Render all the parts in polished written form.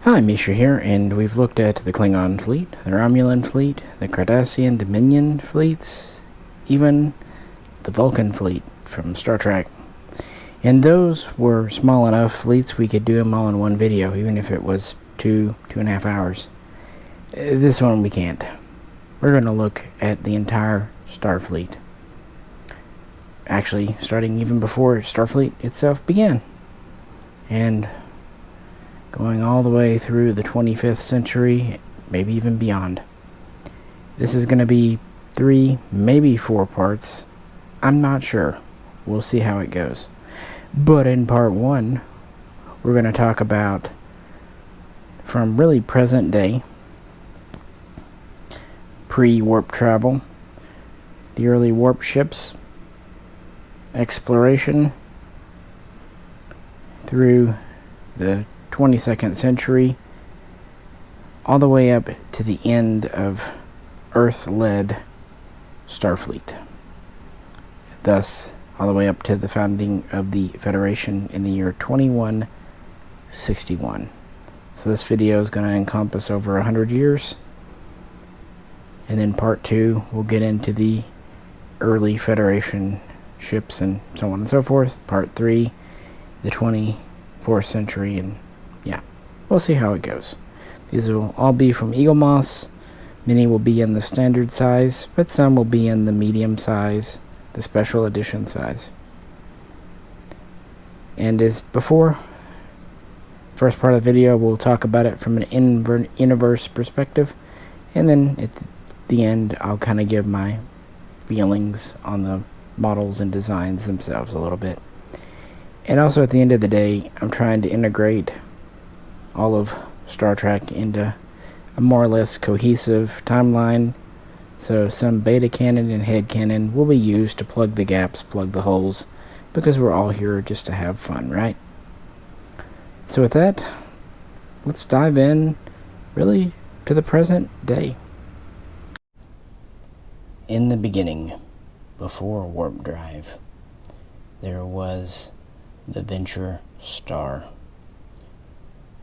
Hi, Misha here, and we've looked at the Klingon fleet, the Romulan fleet, the Cardassian Dominion fleets, even the Vulcan fleet from Star Trek. And those were small enough fleets we could do them all in one video, even if it was 2.5 hours. This one we can't. We're going to look at the entire Starfleet. Actually, starting even before Starfleet itself began. And going all the way through the 25th century, maybe even beyond. This is going to be 3, maybe 4 parts. I'm not sure. We'll see how it goes. But in part 1, we're going to talk about from really present day, pre-warp travel, the early warp ships, exploration, through the 22nd century, all the way up to the end of Earth-led Starfleet. Thus, all the way up to the founding of the Federation in the year 2161. So this video is going to encompass over 100 years. And then part 2, we'll get into the early Federation ships and so on and so forth. Part 3, the 24th century, and yeah, we'll see how it goes. These will all be from Eaglemoss. Many will be in the standard size, but some will be in the medium size, the special edition size. And as before, first part of the video, we'll talk about it from an universe perspective, and then at the end, I'll kind of give my feelings on the models and designs themselves a little bit. And also at the end of the day, I'm trying to integrate all of Star Trek into a more or less cohesive timeline. So some beta canon and head canon will be used to plug the gaps, plug the holes, because we're all here just to have fun, right? So with that, let's dive in really to the present day. In the beginning, before warp drive, there was the Venture Star,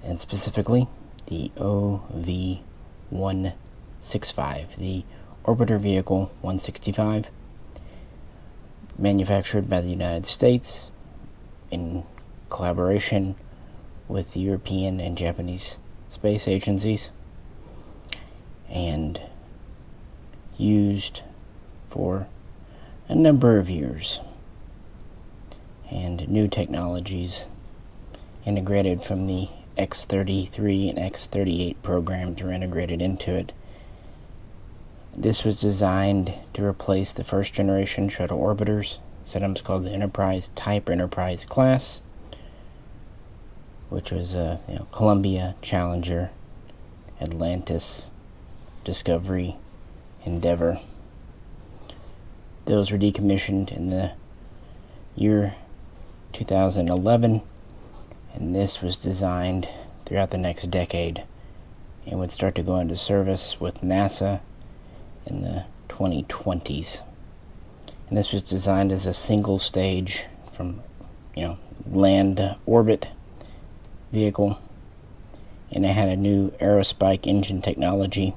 and specifically the OV-165, the Orbiter Vehicle 165, manufactured by the United States in collaboration with the European and Japanese space agencies, and used for a number of years. And new technologies integrated from the X-33 and X-38 programs were integrated into it. This was designed to replace the first generation shuttle orbiters, sometimes called the Enterprise type or Enterprise class, which was Columbia, Challenger, Atlantis, Discovery, Endeavour. Those were decommissioned in the year 2011, and this was designed throughout the next decade and would start to go into service with NASA in the 2020s. And this was designed as a single stage from land orbit vehicle, and it had a new aerospike engine technology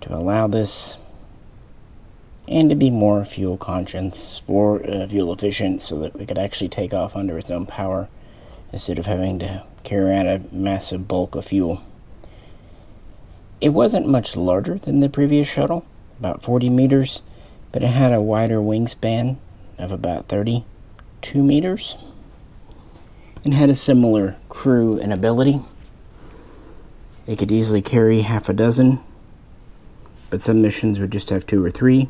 to allow this, and to be more fuel conscious, fuel efficient, so that we could actually take off under its own power instead of having to carry around a massive bulk of fuel. It wasn't much larger than the previous shuttle, about 40 meters, but it had a wider wingspan of about 32 meters, and had a similar crew and ability. It could easily carry half a dozen, but some missions would just have 2 or 3.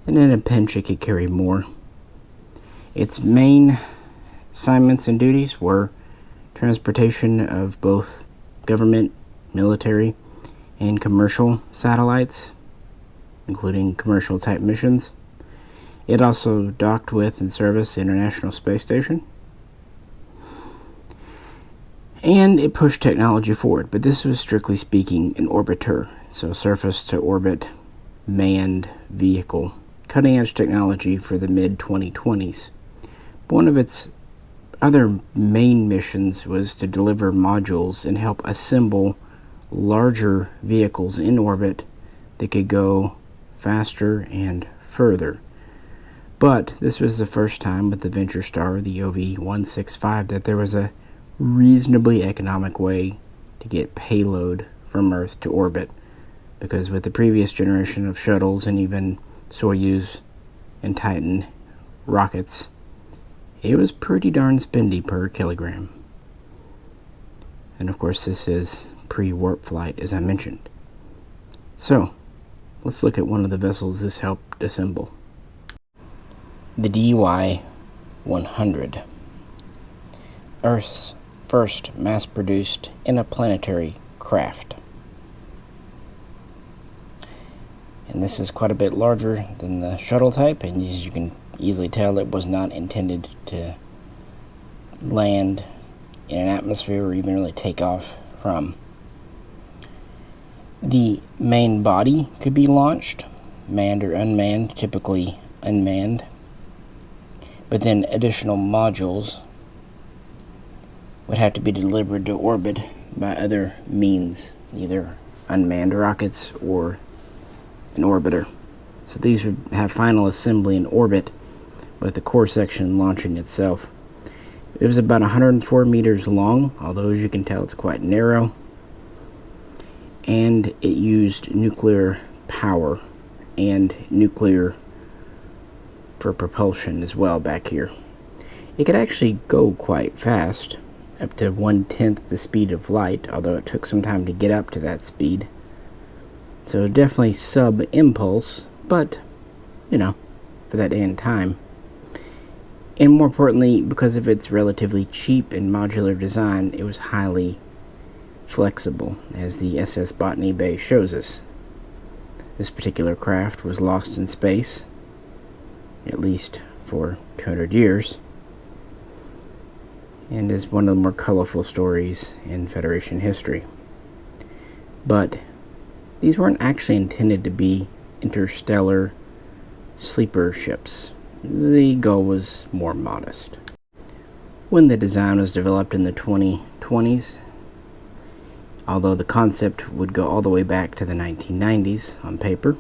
And in a pinch, it could carry more. Its main assignments and duties were transportation of both government, military, and commercial satellites, including commercial type missions. It also docked with and serviced the International Space Station. And it pushed technology forward, but this was strictly speaking an orbiter, so surface to orbit manned vehicle. Cutting edge technology for the mid-2020s. One of its other main missions was to deliver modules and help assemble larger vehicles in orbit that could go faster and further. But this was the first time with the Venture Star, the OV-165, that there was a reasonably economic way to get payload from Earth to orbit, because with the previous generation of shuttles and even Soyuz and Titan rockets, it was pretty darn spendy per kilogram. And of course this is pre-warp flight, as I mentioned. So, let's look at one of the vessels this helped assemble. The DY-100. Earth's first mass-produced interplanetary craft. And this is quite a bit larger than the shuttle type, and as you can easily tell, it was not intended to land in an atmosphere or even really take off from. The main body could be launched, manned or unmanned, typically unmanned, but then additional modules would have to be delivered to orbit by other means, either unmanned rockets or an orbiter. So these would have final assembly in orbit, with the core section launching itself. It was about 104 meters long, although as you can tell it's quite narrow, and it used nuclear power and nuclear for propulsion as well back here. It could actually go quite fast, up to 1/10 the speed of light, although it took some time to get up to that speed. So definitely sub-impulse, but, you know, for that day and time. And more importantly, because of its relatively cheap and modular design, it was highly flexible, as the SS Botany Bay shows us. This particular craft was lost in space, at least for 200 years, and is one of the more colorful stories in Federation history. But these weren't actually intended to be interstellar sleeper ships. The goal was more modest. When the design was developed in the 2020s, although the concept would go all the way back to the 1990s on paper,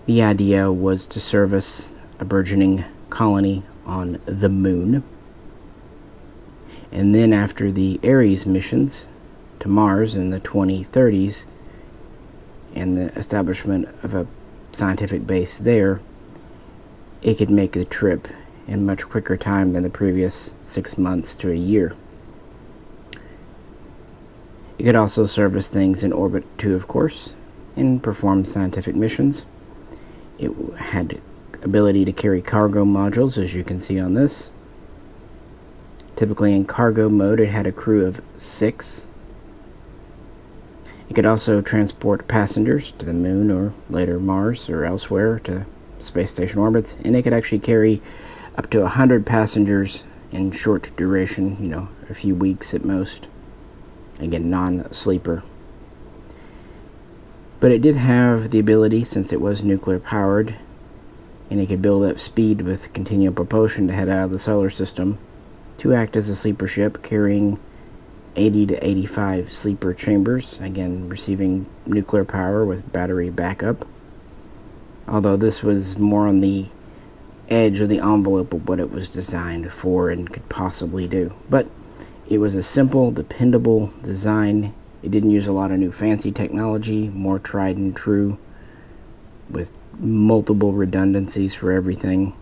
the idea was to service a burgeoning colony on the moon. And then after the Ares missions to Mars in the 2030s and the establishment of a scientific base there, it could make the trip in much quicker time than the previous 6 months to a year. It could also service things in orbit too, of course, and perform scientific missions. It had ability to carry cargo modules, as you can see on this. Typically in cargo mode, it had a crew of 6. It could also transport passengers to the moon or later Mars or elsewhere to space station orbits, and it could actually carry up to 100 passengers in short duration, you know, a few weeks at most. Again, non-sleeper. But it did have the ability, since it was nuclear powered, and it could build up speed with continual propulsion to head out of the solar system, to act as a sleeper ship, carrying 80 to 85 sleeper chambers, again receiving nuclear power with battery backup. Although this was more on the edge of the envelope of what it was designed for and could possibly do. But it was a simple, dependable design. It didn't use a lot of new fancy technology, more tried and true, with multiple redundancies for everything.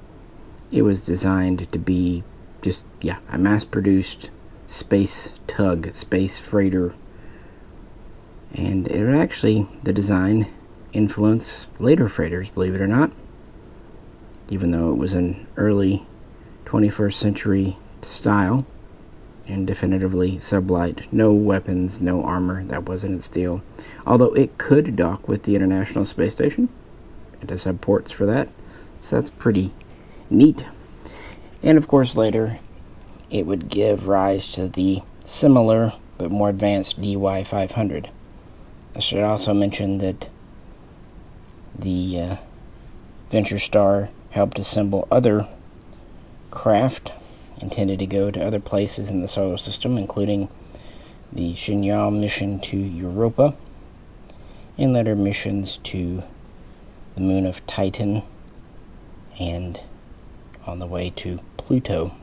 It was designed to be just, a mass-produced space tug, space freighter. And it would actually, the design, influence later freighters, believe it or not. Even though it was an early 21st century style, and definitively sublight. No weapons, no armor, that wasn't its deal. Although it could dock with the International Space Station. It does have ports for that, so that's pretty neat. And of course later, it would give rise to the similar but more advanced DY-500. I should also mention that the Venture Star helped assemble other craft intended to go to other places in the solar system, including the Shenyang mission to Europa, and later missions to the moon of Titan and on the way to Pluto.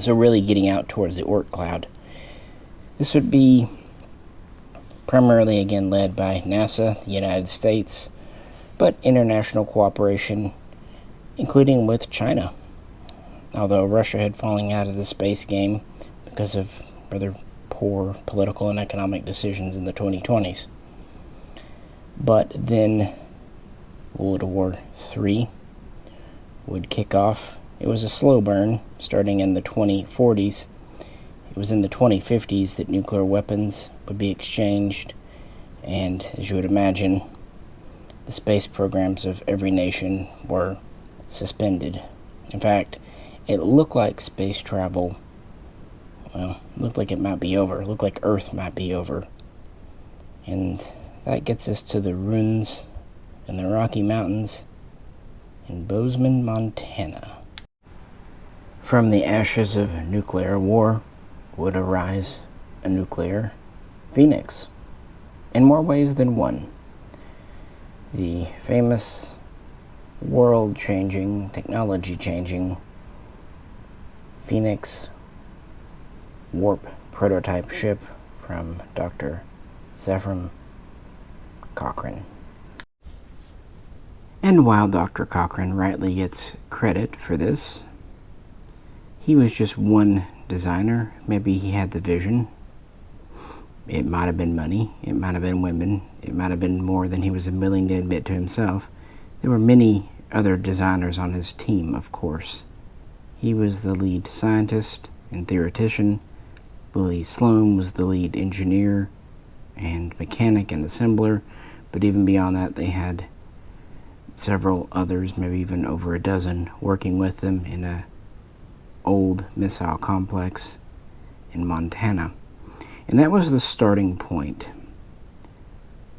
So really getting out towards the Oort cloud. This would be primarily again led by NASA, the United States, but international cooperation, including with China. Although Russia had fallen out of the space game because of rather poor political and economic decisions in the 2020s. But then World War III would kick off. It was a slow burn, starting in the 2040s. It was in the 2050s that nuclear weapons would be exchanged, and as you would imagine, the space programs of every nation were suspended. In fact, it looked like space travel, looked like it might be over. It looked like Earth might be over. And that gets us to the ruins in the Rocky Mountains in Bozeman, Montana. From the ashes of nuclear war would arise a nuclear phoenix, in more ways than one. The famous world-changing, technology-changing Phoenix warp prototype ship from Dr. Zefram Cochrane. And while Dr. Cochrane rightly gets credit for this, he was just one designer. Maybe he had the vision. It might have been money. It might have been women. It might have been more than he was willing to admit to himself. There were many other designers on his team, of course. He was the lead scientist and theoretician. Lily Sloan was the lead engineer and mechanic and assembler. But even beyond that, they had several others, maybe even over a dozen, working with them in a old missile complex in Montana. And that was the starting point.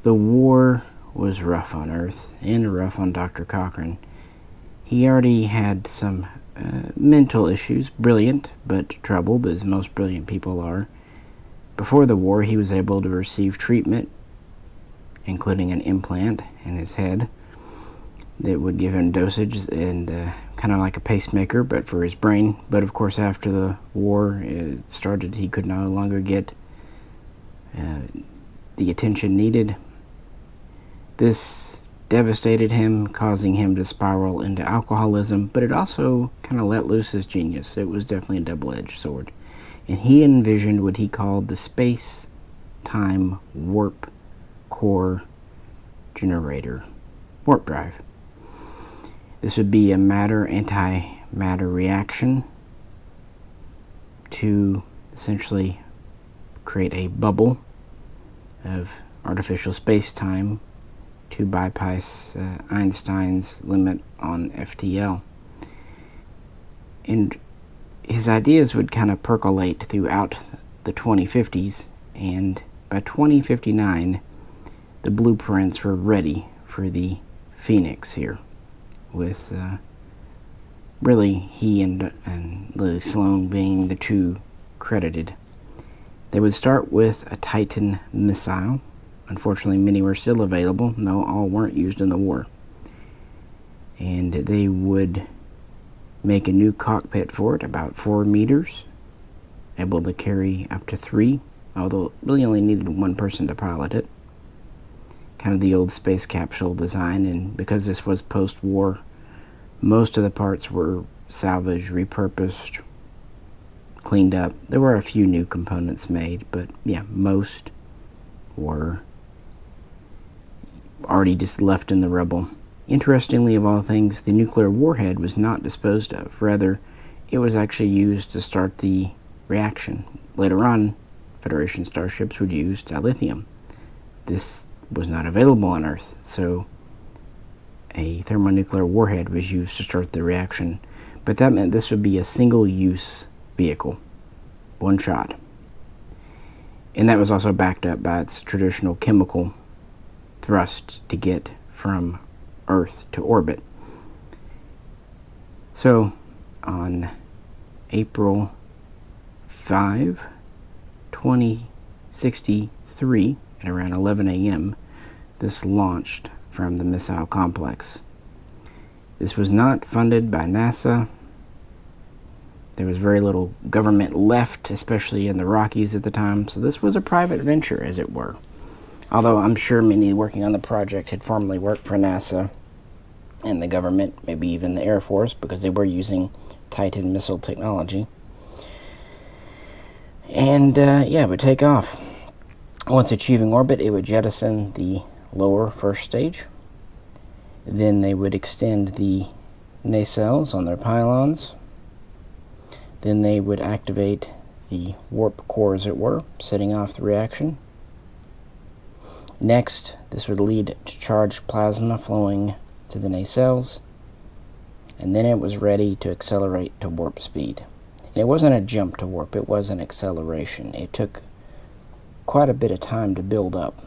The war was rough on Earth and rough on Dr. Cochrane. He already had some mental issues, brilliant but troubled, as most brilliant people are. Before the war, he was able to receive treatment, including an implant in his head that would give him dosage and kind of like a pacemaker, but for his brain. But of course, after the war started, he could no longer get the attention needed. This devastated him, causing him to spiral into alcoholism, but it also kind of let loose his genius. It was definitely a double-edged sword. And he envisioned what he called the space-time warp core generator, warp drive. This would be a matter-antimatter reaction to essentially create a bubble of artificial space-time to bypass Einstein's limit on FTL. And his ideas would kind of percolate throughout the 2050s, and by 2059, the blueprints were ready for the Phoenix here, with really he and Lily Sloan being the two credited. They would start with a Titan missile. Unfortunately, many were still available, though all weren't used in the war. And they would make a new cockpit for it, about 4 meters, able to carry up to 3, although it really only needed one person to pilot it. Kind of the old space capsule design, and because this was post-war, most of the parts were salvaged, repurposed, cleaned up. There were a few new components made, but yeah, most were already just left in the rubble. Interestingly, of all things, the nuclear warhead was not disposed of. Rather, it was actually used to start the reaction. Later on, Federation starships would use dilithium. This was not available on Earth, so a thermonuclear warhead was used to start the reaction. But that meant this would be a single-use vehicle, one shot. And that was also backed up by its traditional chemical thrust to get from Earth to orbit. So, on April 5, 2063, at around 11 a.m., this launched from the missile complex. This was not funded by NASA. There was very little government left, especially in the Rockies at the time, so this was a private venture, as it were. Although I'm sure many working on the project had formerly worked for NASA and the government, maybe even the Air Force, because they were using Titan missile technology. And it would take off. Once achieving orbit, it would jettison the lower first stage. Then they would extend the nacelles on their pylons. Then they would activate the warp core, as it were, setting off the reaction. Next, this would lead to charged plasma flowing to the nacelles, and then it was ready to accelerate to warp speed. And it wasn't a jump to warp, it was an acceleration. It took quite a bit of time to build up,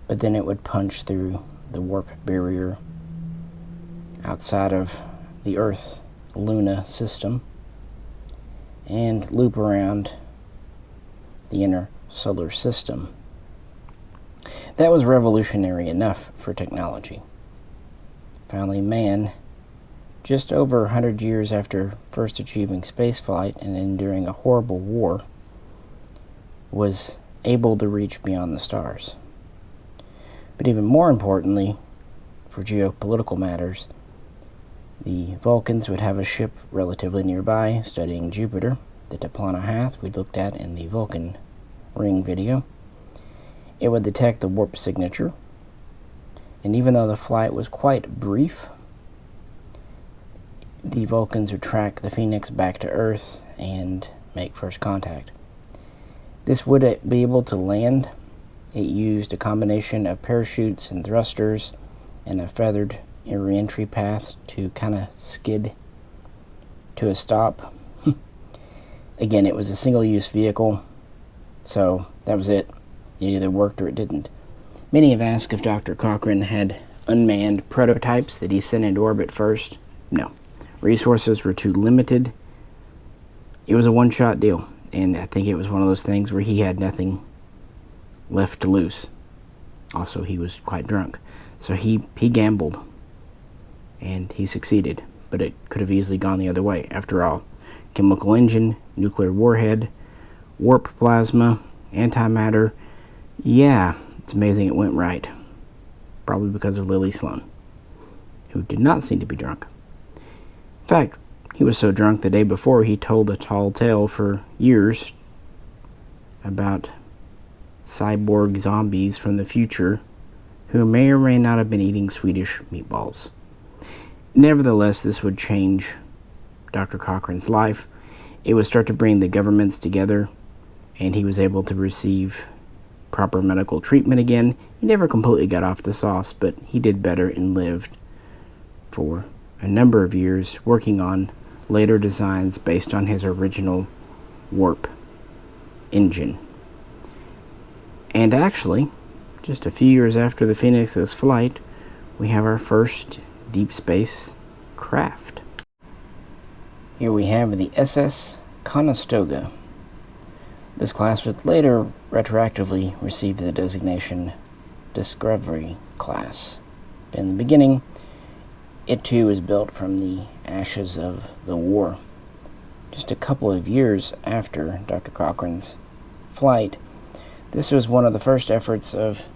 but then it would punch through the warp barrier outside of the Earth-Luna system and loop around the inner solar system. That was revolutionary enough for technology. Finally, man, just over 100 years after first achieving spaceflight and enduring a horrible war, was able to reach beyond the stars. But even more importantly, for geopolitical matters, the Vulcans would have a ship relatively nearby studying Jupiter, the Diplana Hath we looked at in the Vulcan ring video. It would detect the warp signature, and even though the flight was quite brief, the Vulcans would track the Phoenix back to Earth and make first contact. This would be able to land. It used a combination of parachutes and thrusters and a feathered re-entry path to kind of skid to a stop. Again, it was a single-use vehicle, so that was it. It either worked or it didn't. Many have asked if Dr. Cochrane had unmanned prototypes that he sent into orbit first. No. Resources were too limited. It was a one-shot deal, and I think it was one of those things where he had nothing left to lose. Also, he was quite drunk. So he gambled, and he succeeded, but it could have easily gone the other way. After all, chemical engine, nuclear warhead, warp plasma, antimatter. Yeah, it's amazing it went right. Probably because of Lily Sloan, who did not seem to be drunk. In fact, he was so drunk the day before he told a tall tale for years about cyborg zombies from the future who may or may not have been eating Swedish meatballs. Nevertheless, this would change Dr. Cochrane's life. It would start to bring the governments together, and he was able to receive proper medical treatment again. He never completely got off the sauce, but he did better and lived for a number of years working on later designs based on his original warp engine. And actually, just a few years after the Phoenix's flight, we have our first deep space craft. Here we have the SS Conestoga. This class would later retroactively receive the designation Discovery Class. But in the beginning, it too was built from the ashes of the war. Just a couple of years after Dr. Cochrane's flight, this was one of the first efforts of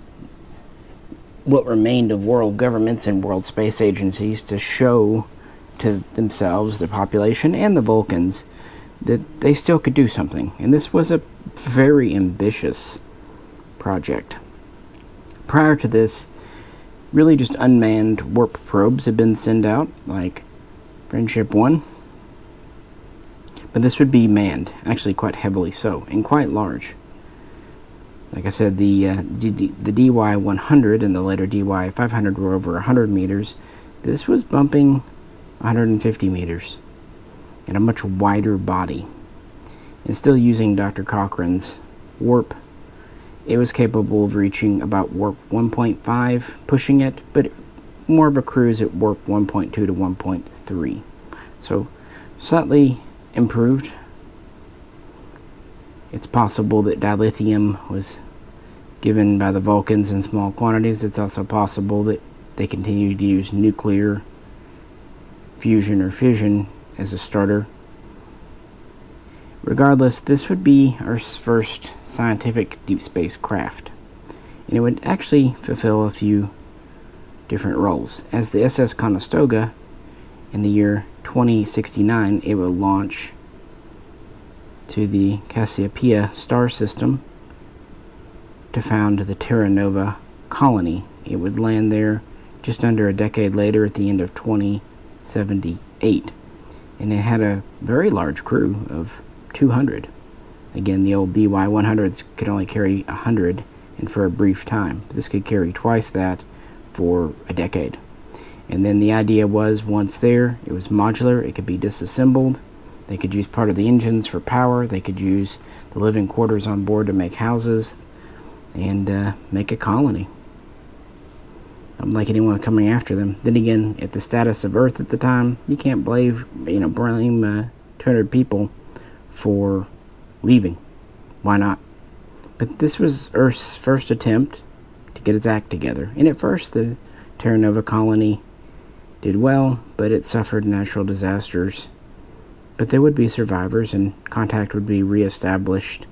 what remained of world governments and world space agencies to show to themselves, the population, and the Vulcans that they still could do something. And this was a very ambitious project. Prior to this, really just unmanned warp probes had been sent out, like Friendship 1. But this would be manned, actually quite heavily so, and quite large. Like I said, the DY-100 and the later DY-500 were over 100 meters. This was bumping 150 meters and a much wider body. And still using Dr. Cochrane's warp, it was capable of reaching about warp 1.5, pushing it, but more of a cruise at warp 1.2 to 1.3. So slightly improved. It's possible that dilithium was given by the Vulcans in small quantities. It's also possible that they continued to use nuclear fusion or fission as a starter. Regardless, this would be Earth's first scientific deep space craft, and it would actually fulfill a few different roles. As the SS Conoga, in the year 2069, it would launch to the Cassiopeia star system to found the Terra Nova colony. It would land there just under a decade later at the end of 2078, and it had a very large crew of 200. Again, the old DY-100s could only carry 100, and for a brief time. This could carry twice that for a decade. And then the idea was, once there, it was modular, it could be disassembled. They could use part of the engines for power. They could use the living quarters on board to make houses and make a colony. Not like anyone coming after them. Then again, at the status of Earth at the time, you can't blame 200 people for leaving. Why not? But this was Earth's first attempt to get its act together. And at first, the Terra Nova colony did well, but it suffered natural disasters. But there would be survivors, and contact would be reestablished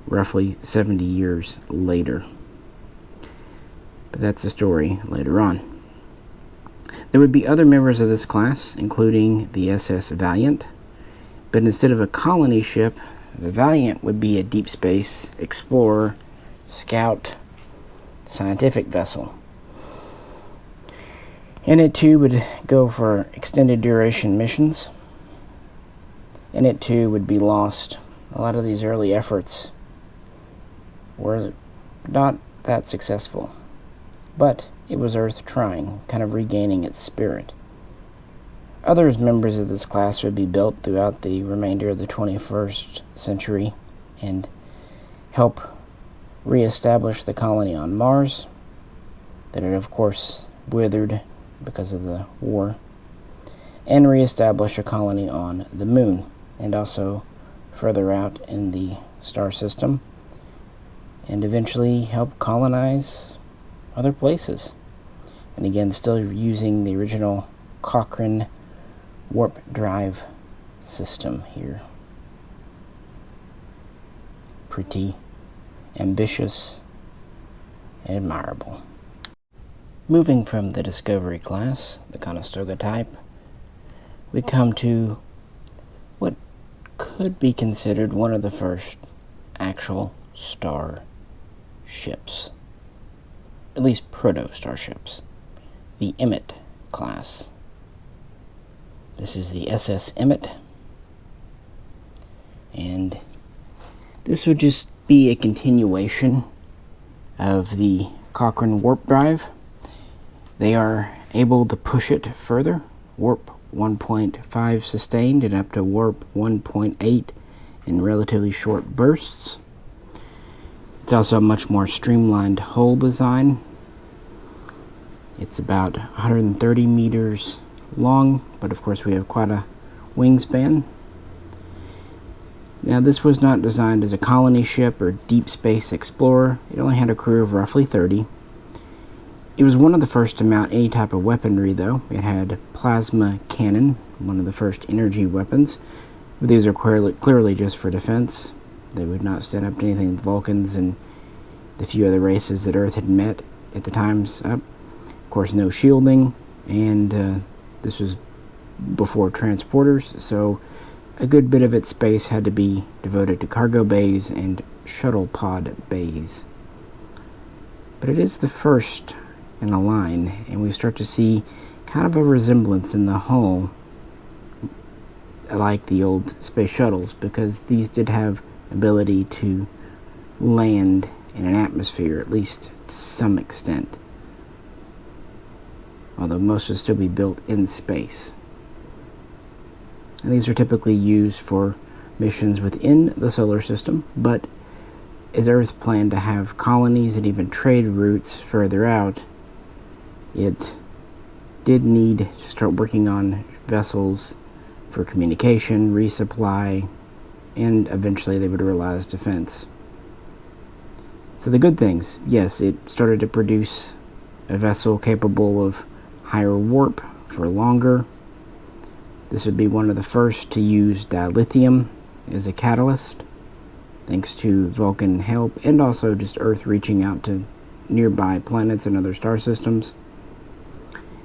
roughly 70 years later. But that's the story later on. There would be other members of this class, including the SS Valiant, but instead of a colony ship, the Valiant would be a deep space explorer, scout, scientific vessel. And it too would go for extended duration missions. And it too would be lost. A lot of these early efforts were not that successful. But it was Earth trying, kind of regaining its spirit. Other members of this class would be built throughout the remainder of the 21st century and help reestablish the colony on Mars that had, of course, withered because of the war, and reestablish a colony on the Moon, and also further out in the star system, and eventually help colonize other places. And again, still using the original Cochrane warp drive system here. Pretty ambitious and admirable. Moving from the Discovery class, the Conestoga type, we come to what could be considered one of the first actual star ships. At least proto-starships. The Emit class. This is the SS Emit. And this would just be a continuation of the Cochrane warp drive. They are able to push it further, warp 1.5 sustained and up to warp 1.8 in relatively short bursts. It's also a much more streamlined hull design. It's about 130 meters long, but of course we have quite a wingspan. Now, this was not designed as a colony ship or deep space explorer. It only had a crew of roughly 30. It was one of the first to mount any type of weaponry, though. It had plasma cannon, one of the first energy weapons. But these are clearly just for defense. They would not stand up to anything the Vulcans and the few other races that Earth had met at the time's up. Of course, no shielding, and this was before transporters, so a good bit of its space had to be devoted to cargo bays and shuttle pod bays. But it is the first in a line, and we start to see kind of a resemblance in the hull like the old space shuttles, because these did have ability to land in an atmosphere, at least to some extent, although most would still be built in space. And these are typically used for missions within the solar system, but as Earth planned to have colonies and even trade routes further out, it did need to start working on vessels for communication, resupply, and eventually they would realize defense. So the good things, yes, it started to produce a vessel capable of higher warp for longer. This would be one of the first to use dilithium as a catalyst, thanks to Vulcan help and also just Earth reaching out to nearby planets and other star systems.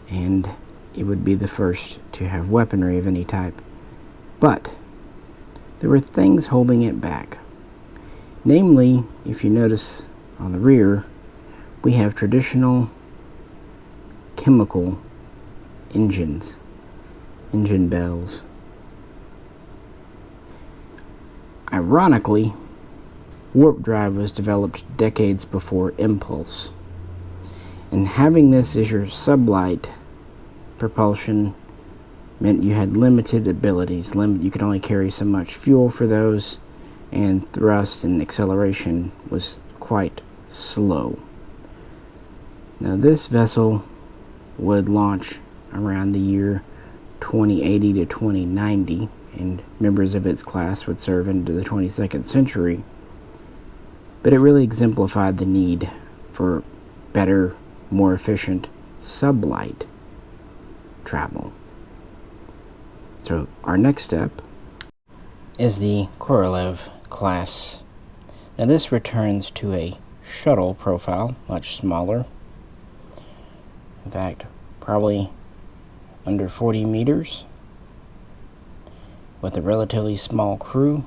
And it would be the first to have weaponry of any type. But there were things holding it back. Namely, if you notice on the rear, we have traditional chemical engines, engine bells. Ironically, warp drive was developed decades before impulse. And having this as your sublight propulsion meant you had limited abilities. You could only carry so much fuel for those, and thrust and acceleration was quite slow. Now this vessel would launch around the year 2080 to 2090, and members of its class would serve into the 22nd century. But it really exemplified the need for better, more efficient sublight travel. So our next step is the Corala class. Now this returns to a shuttle profile, much smaller. In fact, probably under 40 meters, with a relatively small crew.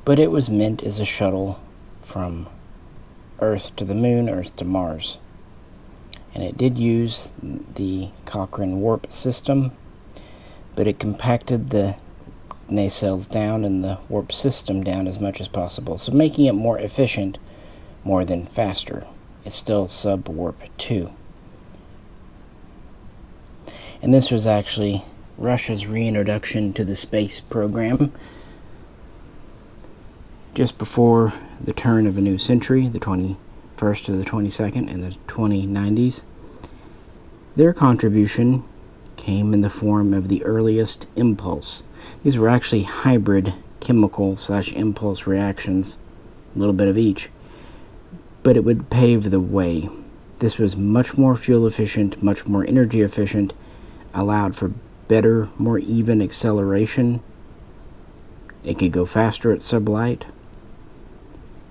But it was meant as a shuttle from Earth to the Moon, Earth to Mars. And it did use the Cochrane warp system, but it compacted the nacelles down and the warp system down as much as possible, so making it more efficient more than faster. It's still sub-warp 2. And this was actually Russia's reintroduction to the space program just before the turn of a new century, the 21st to the 22nd, in the 2090s. Their contribution came in the form of the earliest impulse. These were actually hybrid chemical/impulse reactions, a little bit of each, but it would pave the way. This was much more fuel efficient, much more energy efficient, allowed for better, more even acceleration. It could go faster at sublight,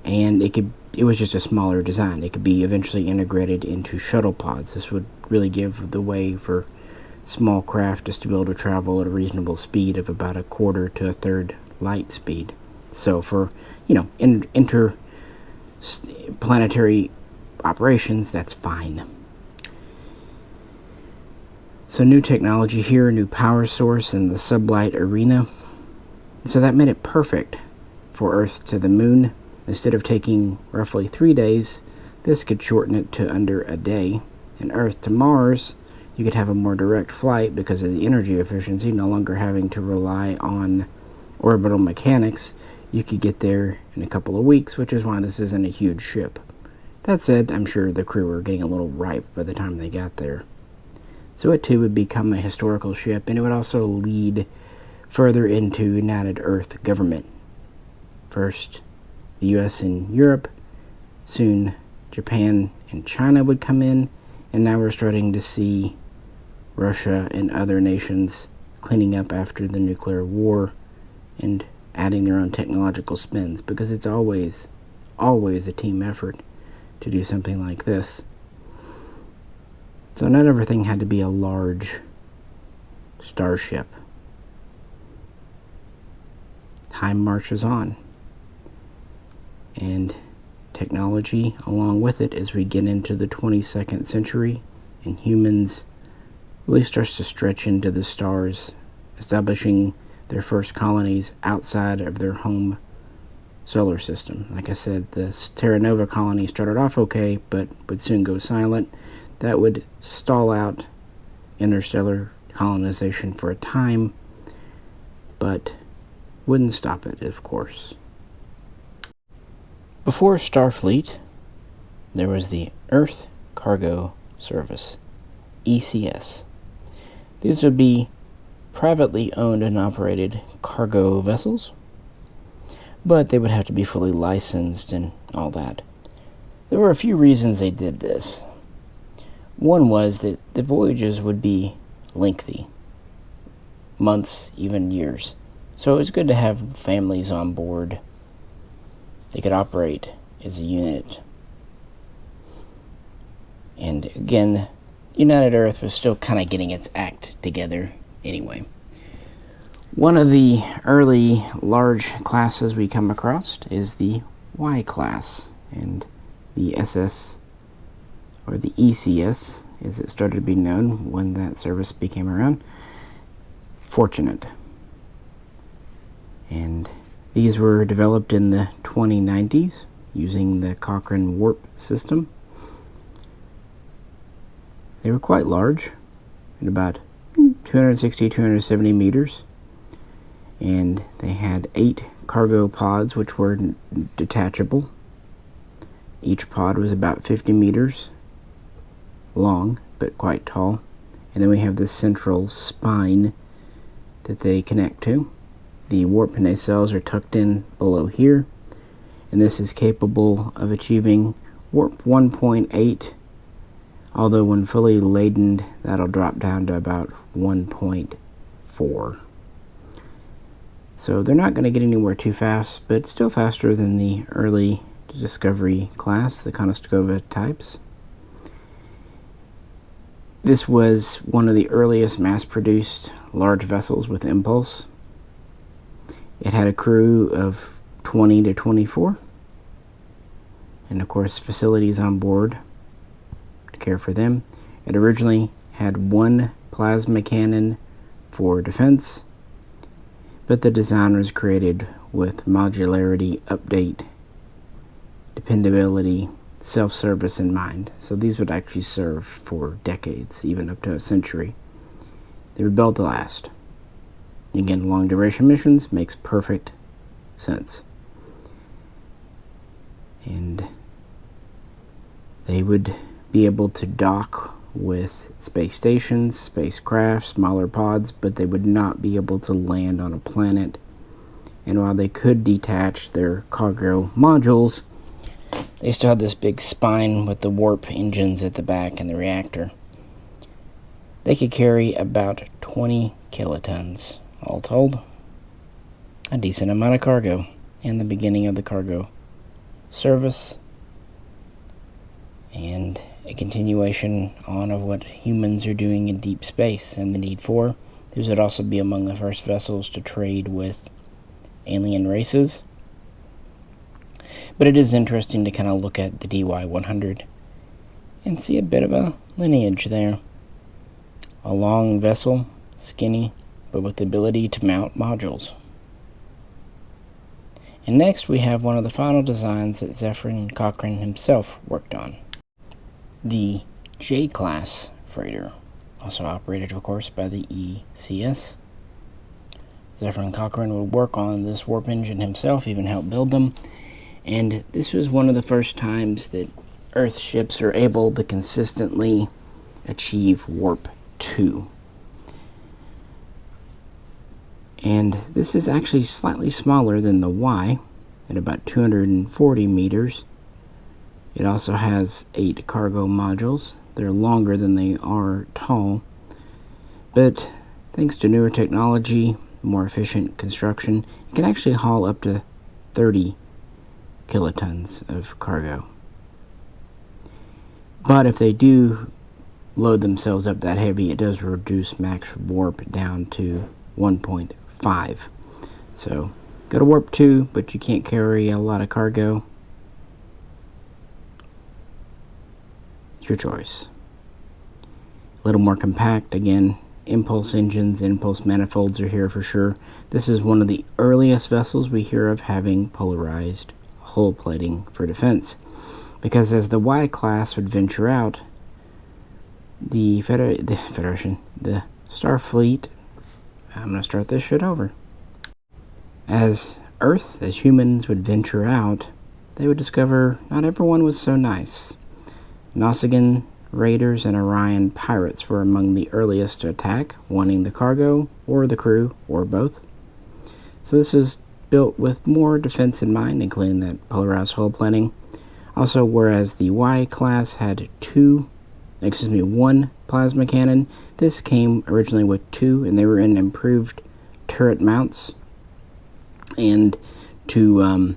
and it was just a smaller design. It could be eventually integrated into shuttle pods. This would really give the way for small craft just to be able to travel at a reasonable speed of about a quarter to a third light speed. So for, interplanetary operations, that's fine. So new technology here, new power source in the sublight arena. So that made it perfect for Earth to the Moon. Instead of taking roughly 3 days, this could shorten it to under a day. And Earth to Mars, you could have a more direct flight because of the energy efficiency, no longer having to rely on orbital mechanics. You could get there in a couple of weeks, which is why this isn't a huge ship. That said, I'm sure the crew were getting a little ripe by the time they got there. So it too would become a historical ship, and it would also lead further into United Earth government. First, the US and Europe, soon Japan and China would come in, and now we're starting to see Russia and other nations cleaning up after the nuclear war and adding their own technological spins, because it's always a team effort to do something like this. So not everything had to be a large starship. Time marches on, and technology along with it as we get into the 22nd century, and humans really starts to stretch into the stars, establishing their first colonies outside of their home solar system. Like I said, the Terra Nova colony started off okay, but would soon go silent. That would stall out interstellar colonization for a time, but wouldn't stop it, of course. Before Starfleet, there was the Earth Cargo Service, ECS. These would be privately owned and operated cargo vessels, but they would have to be fully licensed and all that. There were a few reasons they did this. One was that the voyages would be lengthy, months, even years. So it was good to have families on board. They could operate as a unit. And again, United Earth was still kind of getting its act together anyway. One of the early large classes we come across is the Y class, and the SS, or the ECS, as it started to be known when that service became around, Fortunate. And these were developed in the 2090s using the Cochrane warp system. They were quite large, at about 260-270 meters, and they had 8 cargo pods which were detachable. Each pod was about 50 meters long, but quite tall. And then we have this central spine that they connect to. The warp nacelles are tucked in below here, and this is capable of achieving warp 1.8, although when fully laden, that'll drop down to about 1.4. So they're not going to get anywhere too fast, but still faster than the early Discovery class, the Conoga types. This was one of the earliest mass-produced large vessels with impulse. It had a crew of 20 to 24, and of course facilities on board to care for them. It originally had 1 plasma cannon for defense, but the design was created with modularity, update, dependability, self-service in mind. So these would actually serve for decades, even up to a century. They were built to last. Again, long duration missions makes perfect sense. And they would be able to dock with space stations, spacecraft, smaller pods, but they would not be able to land on a planet. And while they could detach their cargo modules, they still had this big spine with the warp engines at the back and the reactor. They could carry about 20 kilotons, all told. A decent amount of cargo, and the beginning of the cargo service, and a continuation on of what humans are doing in deep space and the need for. These would also be among the first vessels to trade with alien races. But it is interesting to kind of look at the DY-100 and see a bit of a lineage there. A long vessel, skinny, but with the ability to mount modules. And next we have one of the final designs that Zefram Cochrane himself worked on. The JClass freighter, also operated of course by the ECS. Zefram Cochrane would work on this warp engine himself, even help build them. And this was one of the first times that Earth ships are able to consistently achieve warp 2. And this is actually slightly smaller than the Y, at about 240 meters. It also has 8 cargo modules. They're longer than they are tall, but thanks to newer technology, more efficient construction, it can actually haul up to 30 kilotons of cargo. But if they do load themselves up that heavy, it does reduce max warp down to 1.5. So go to warp 2, but you can't carry a lot of cargo. It's your choice. A little more compact, again, impulse engines, impulse manifolds are here for sure. This is one of the earliest vessels we hear of having polarized hull plating for defense, because as the Y class would venture out, the Starfleet, I'm going to start this shit over. As humans would venture out, they would discover not everyone was so nice. Nausicaan raiders and Orion pirates were among the earliest to attack, wanting the cargo or the crew or both. So this was built with more defense in mind, including that polarized hull plating. Also, whereas the Y class had one plasma cannon, this came originally with two, and they were in improved turret mounts. And to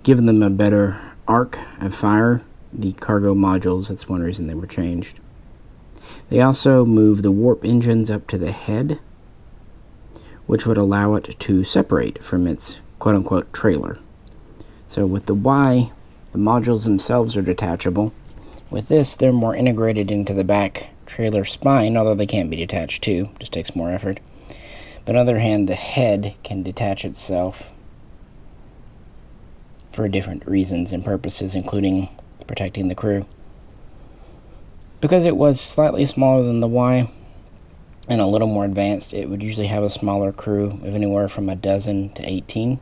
give them a better arc of fire, the cargo modules, that's one reason they were changed. They also moved the warp engines up to the head, which would allow it to separate from its quote-unquote trailer. So with the Y, the modules themselves are detachable. With this, they're more integrated into the back trailer spine, although they can't be detached too, just takes more effort. But on the other hand, the head can detach itself for different reasons and purposes, including protecting the crew. Because it was slightly smaller than the Y and a little more advanced, it would usually have a smaller crew of anywhere from 12 to 18.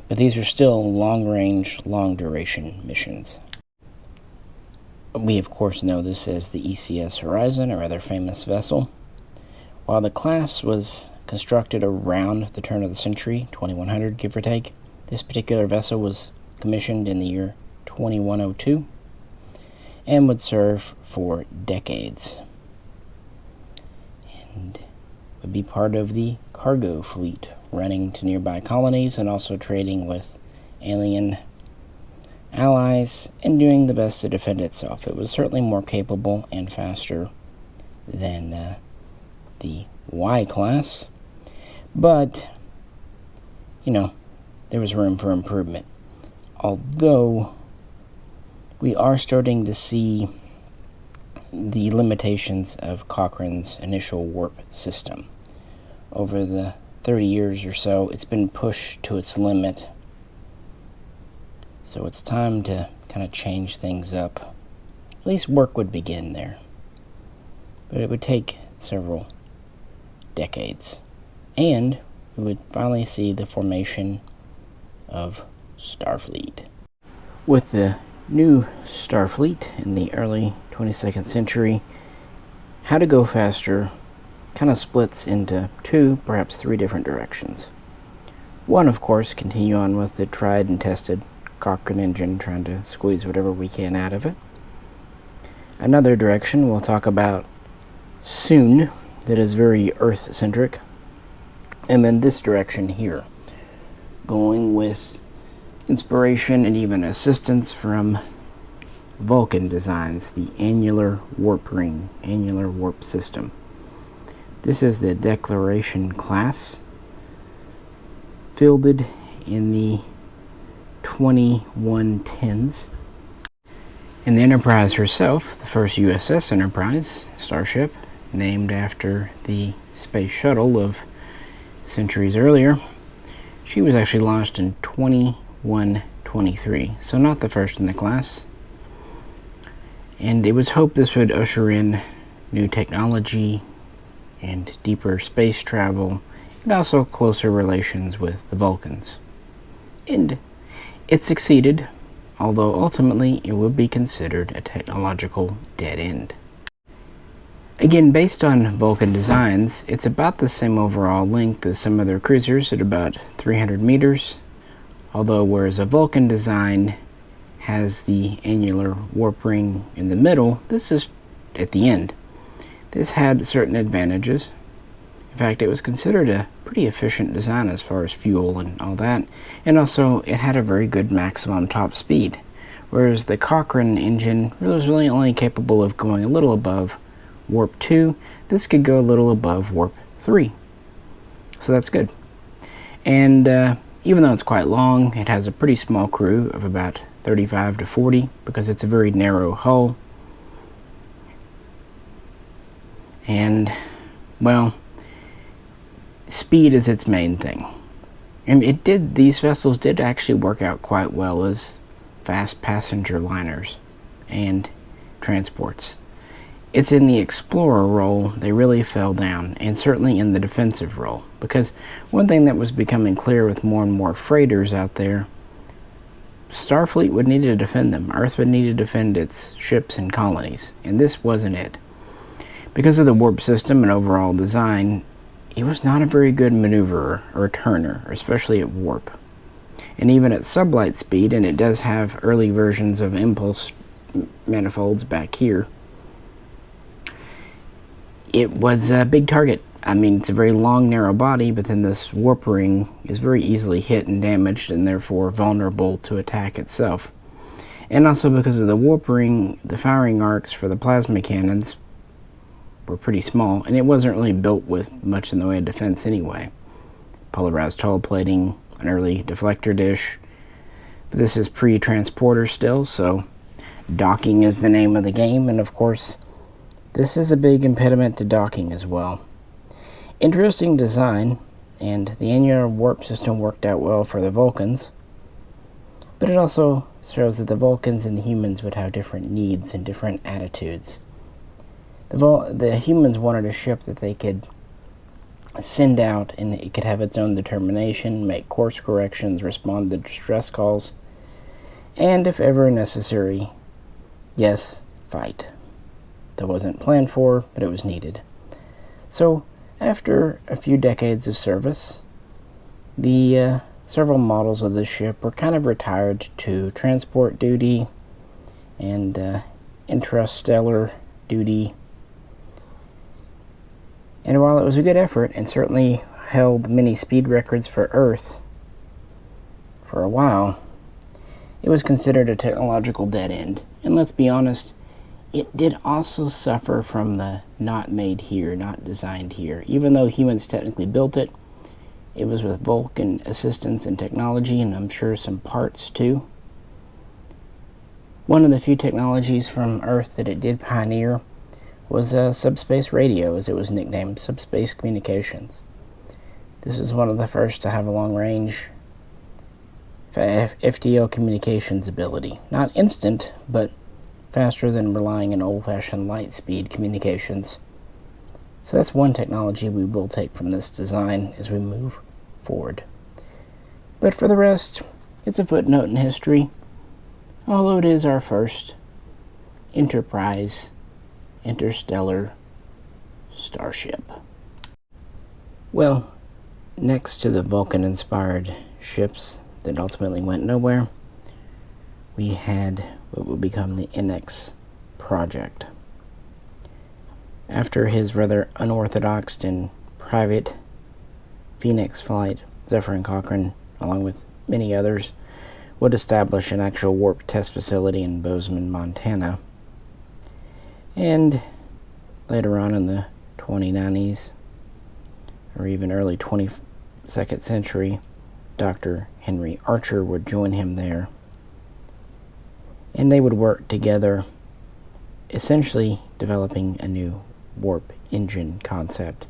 But these are still long-range, long-duration missions. We, of course, know this as the ECS Horizon, a rather famous vessel. While the class was constructed around the turn of the century, 2100, give or take, this particular vessel was commissioned in the year 2102 and would serve for decades and would be part of the cargo fleet running to nearby colonies and also trading with alien allies and doing the best to defend itself. It was certainly more capable and faster than the Y class, but there was room for improvement. Although we are starting to see the limitations of Cochrane's initial warp system. Over the 30 years or so, it's been pushed to its limit. So it's time to kind of change things up. At least work would begin there. But it would take several decades. And we would finally see the formation of Starfleet. With the new Starfleet in the early 22nd century, how to go faster kind of splits into two, perhaps three different directions. One, of course, continue on with the tried and tested Cochrane engine, trying to squeeze whatever we can out of it. Another direction we'll talk about soon that is very Earth-centric. And then this direction here, going with inspiration and even assistance from Vulcan designs, the annular warp ring, annular warp system. This is the Declaration class, fielded in the 2110s. And the Enterprise herself, the first USS Enterprise starship, named after the space shuttle of centuries earlier, she was actually launched in 2123, so not the first in the class. And it was hoped this would usher in new technology and deeper space travel, and also closer relations with the Vulcans. And it succeeded, although ultimately it would be considered a technological dead end. Again, based on Vulcan designs, it's about the same overall length as some of their cruisers at about 300 meters, although whereas a Vulcan design has the annular warp ring in the middle, this is at the end. This had certain advantages. In fact, it was considered a pretty efficient design as far as fuel and all that, and also it had a very good maximum top speed, whereas the Cochrane engine was really only capable of going a little above warp 2. This could go a little above warp 3, so that's good. And even though it's quite long, it has a pretty small crew of about 35 to 40 because it's a very narrow hull. And, well, speed is its main thing. And these vessels did actually work out quite well as fast passenger liners and transports. It's in the explorer role they really fell down, and certainly in the defensive role, because one thing that was becoming clear with more and more freighters out there, Starfleet would need to defend them. Earth would need to defend its ships and colonies, and this wasn't it. Because of the warp system and overall design, it was not a very good maneuverer or turner, especially at warp. And even at sublight speed, and it does have early versions of impulse manifolds back here, it was a big target. I mean, it's a very long, narrow body, but then this warp ring is very easily hit and damaged, and therefore vulnerable to attack itself. And also because of the warp ring, the firing arcs for the plasma cannons were pretty small, and it wasn't really built with much in the way of defense anyway. Polarized hull plating, an early deflector dish. But this is pre-transporter still, so docking is the name of the game, and of course, this is a big impediment to docking as well. Interesting design, and the annular warp system worked out well for the Vulcans, but it also shows that the Vulcans and the humans would have different needs and different attitudes. The humans wanted a ship that they could send out and it could have its own determination, make course corrections, respond to distress calls, and if ever necessary, yes, fight. That wasn't planned for, but it was needed. So, after a few decades of service, the several models of this ship were kind of retired to transport duty and intrastellar duty. And while it was a good effort and certainly held many speed records for Earth for a while, it was considered a technological dead end. And let's be honest, it did also suffer from the not made here, not designed here. Even though humans technically built it, it was with Vulcan assistance and technology, and I'm sure some parts too. One of the few technologies from Earth that it did pioneer was subspace radio, as it was nicknamed, subspace communications. This is one of the first to have a long-range FTL communications ability. Not instant, but faster than relying on old-fashioned light-speed communications. So that's one technology we will take from this design as we move forward. But for the rest, it's a footnote in history, although it is our first Enterprise interstellar starship. Well, next to the Vulcan-inspired ships that ultimately went nowhere, we had what would become the NX project. After his rather unorthodox and private Phoenix flight, Zephyr and Cochrane, along with many others, would establish an actual warp test facility in Bozeman, Montana. And later on in the 2090s, or even early 22nd century, Dr. Henry Archer would join him there. And they would work together, essentially developing a new warp engine concept.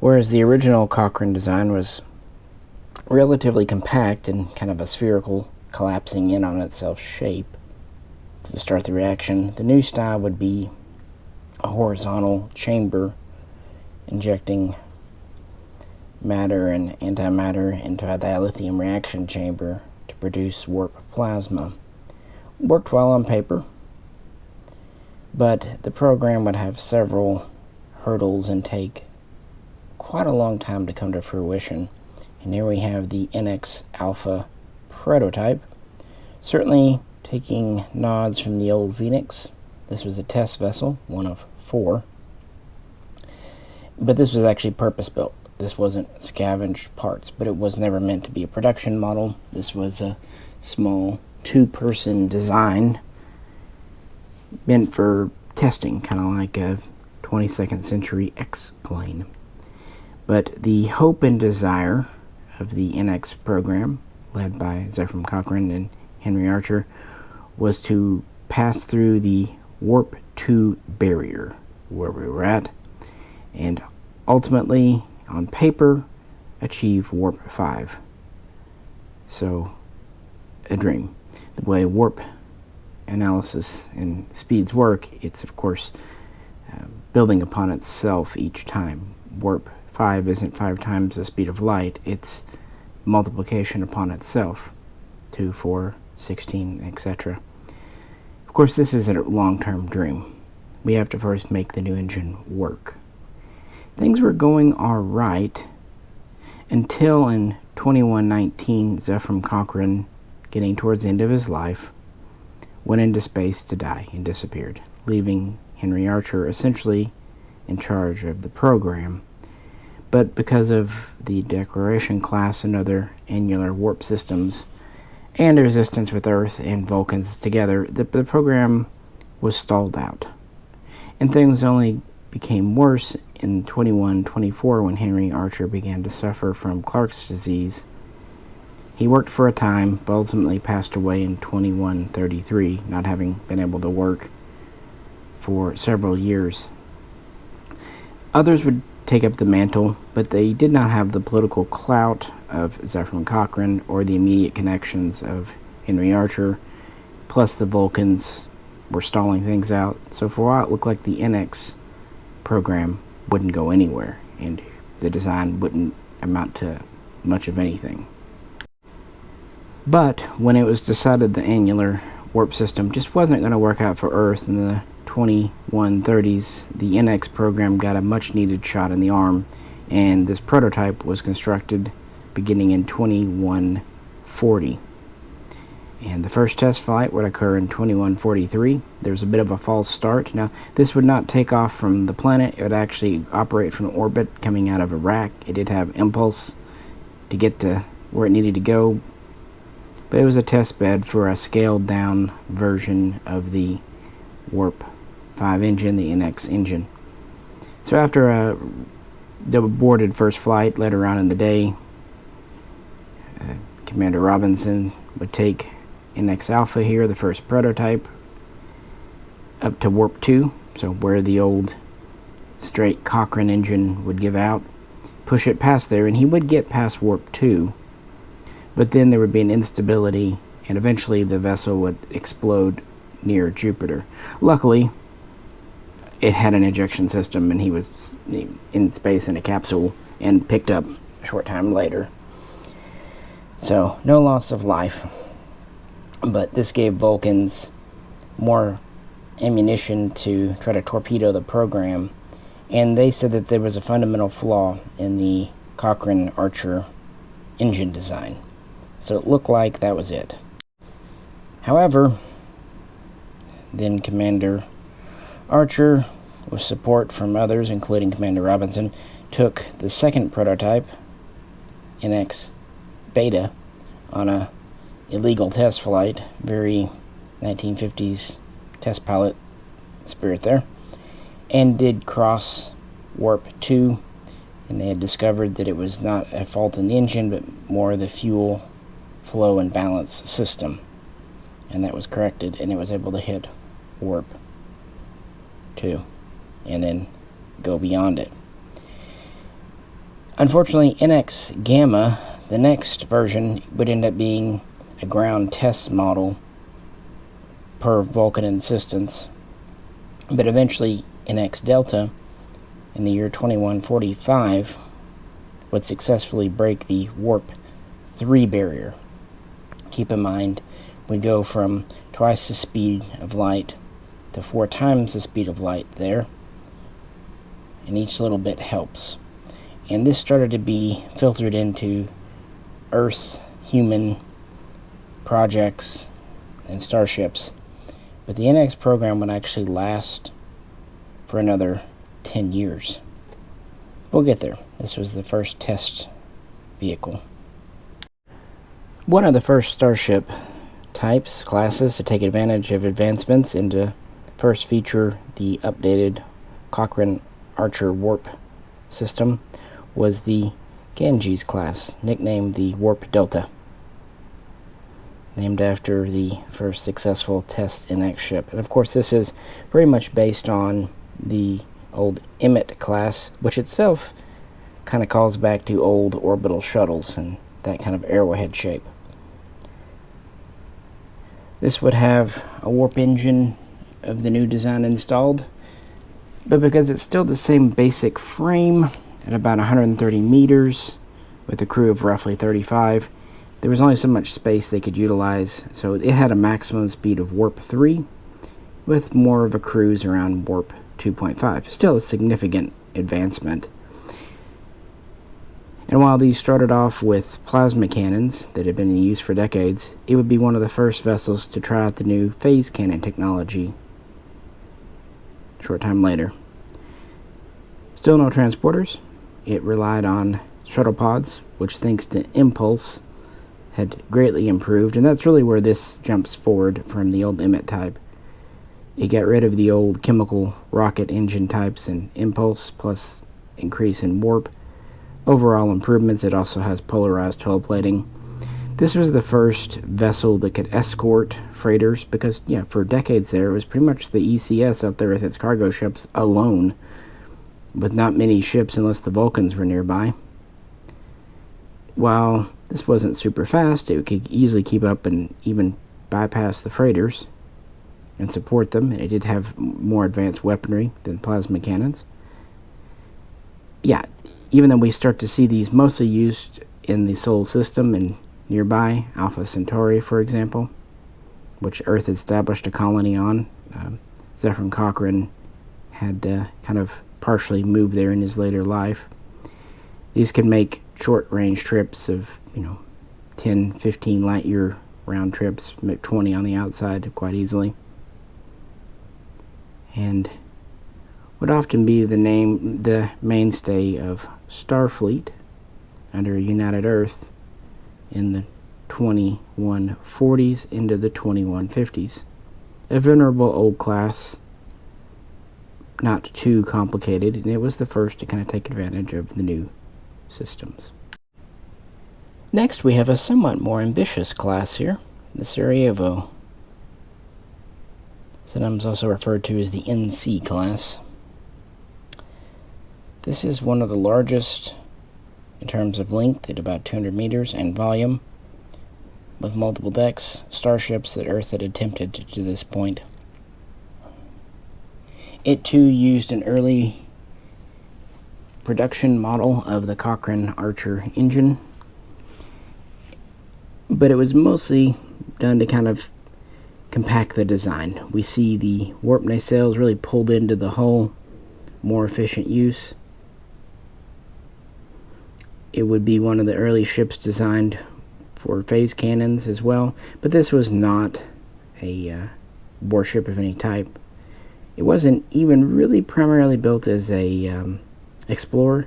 Whereas the original Cochrane design was relatively compact and kind of a spherical, collapsing in on itself shape to start the reaction, the new style would be a horizontal chamber injecting matter and antimatter into a dilithium reaction chamber to produce warp plasma. Worked well on paper, but the program would have several hurdles and take quite a long time to come to fruition. And here we have the NX Alpha prototype, certainly taking nods from the old Phoenix. This was a test vessel, one of 4. But this was actually purpose-built. This wasn't scavenged parts, but it was never meant to be a production model. This was a small 2-person design meant for testing, kind of like a 22nd century X-plane. But the hope and desire of the NX program, led by Zephyr Cochrane and Henry Archer, was to pass through the Warp 2 barrier, where we were at, and ultimately, on paper, achieve Warp 5. So, a dream. The way warp analysis and speeds work, it's of course building upon itself each time. Warp 5 isn't 5 times the speed of light, it's multiplication upon itself. 2, 4, 16, etc. Of course, this is a long-term dream. We have to first make the new engine work. Things were going alright until in 2119, Zefram Cochrane, getting towards the end of his life, went into space to die and disappeared, leaving Henry Archer essentially in charge of the program. But because of the Declaration class and other annular warp systems and the resistance with Earth and Vulcans together, the program was stalled out. And things only became worse in 2124 when Henry Archer began to suffer from Clark's disease. He worked for a time, but ultimately passed away in 2133, not having been able to work for several years. Others would take up the mantle, but they did not have the political clout of Zefram Cochrane or the immediate connections of Henry Archer, plus the Vulcans were stalling things out. So for a while it looked like the NX program wouldn't go anywhere, and the design wouldn't amount to much of anything. But when it was decided the annular warp system just wasn't going to work out for Earth in the 2130s, the NX program got a much needed shot in the arm, and this prototype was constructed beginning in 2140. And the first test flight would occur in 2143. There was a bit of a false start. Now, this would not take off from the planet. It would actually operate from orbit coming out of Iraq. It did have impulse to get to where it needed to go, but it was a test bed for a scaled down version of the Warp 5 engine, the NX engine. So after the aborted first flight later on in the day, Commander Robinson would take NX Alpha here, the first prototype, up to Warp 2, so where the old straight Cochrane engine would give out, push it past there, and he would get past Warp 2, but then there would be an instability, and eventually the vessel would explode near Jupiter. Luckily, it had an ejection system, and he was in space in a capsule and picked up a short time later. So, no loss of life. But this gave Vulcans more ammunition to try to torpedo the program, and they said that there was a fundamental flaw in the Cochrane Archer engine design. So it looked like that was it. However, then Commander Archer, with support from others, including Commander Robinson, took the second prototype, NX Beta, on a illegal test flight, very 1950s test pilot spirit there, and did cross Warp 2, and they had discovered that it was not a fault in the engine, but more the fuel flow and balance system, and that was corrected, and it was able to hit Warp 2 and then go beyond it. Unfortunately, NX Gamma, the next version, would end up being a ground test model per Vulcan insistence, but eventually NX Delta in the year 2145 would successfully break the Warp 3 barrier. Keep in mind, we go from twice the speed of light to 4 times the speed of light there, and each little bit helps. And this started to be filtered into Earth human projects and starships, but the NX program would actually last for another 10 years. We'll get there. This was the first test vehicle. One of the first starship types, classes, to take advantage of advancements and to first feature the updated Cochrane Archer warp system was the Genji's class, nicknamed the Warp Delta, named after the first successful test NX ship. And of course this is very much based on the old Emit class, which itself kind of calls back to old orbital shuttles and that kind of arrowhead shape. This would have a warp engine of the new design installed, but because it's still the same basic frame at about 130 meters with a crew of roughly 35, there was only so much space they could utilize, so it had a maximum speed of warp 3, with more of a cruise around warp 2.5. Still a significant advancement. And while these started off with plasma cannons that had been in use for decades, it would be one of the first vessels to try out the new phase cannon technology a short time later. Still no transporters. It relied on shuttle pods, which thanks to impulse had greatly improved, and that's really where this jumps forward from the old Emit type. It got rid of the old chemical rocket engine types and impulse, plus increase in warp. Overall improvements. It also has polarized hull plating. This was the first vessel that could escort freighters, because for decades there it was pretty much the ECS out there with its cargo ships alone, with not many ships unless the Vulcans were nearby. While this wasn't super fast, it could easily keep up and even bypass the freighters and support them. It did have more advanced weaponry than plasma cannons. Even though we start to see these mostly used in the Sol system and nearby, Alpha Centauri, for example, which Earth established a colony on. Zefram Cochrane had kind of partially moved there in his later life. These could make short-range trips of, 10, 15 light-year round trips, make 20 on the outside quite easily. And would often be the mainstay of Starfleet under United Earth in the 2140s into the 2150s. A venerable old class, not too complicated, and it was the first to kind of take advantage of the new systems. Next, we have a somewhat more ambitious class here, the Sarajevo. Sometimes also referred to as the NC class. This is one of the largest in terms of length at about 200 meters and volume, with multiple decks, starships that Earth had attempted to this point. It too used an early production model of the Cochrane Archer engine, but it was mostly done to kind of compact the design. We see the warp nacelles really pulled into the hull, more efficient use. It would be one of the early ships designed for phase cannons as well, but this was not a warship of any type. It wasn't even really primarily built as a explorer.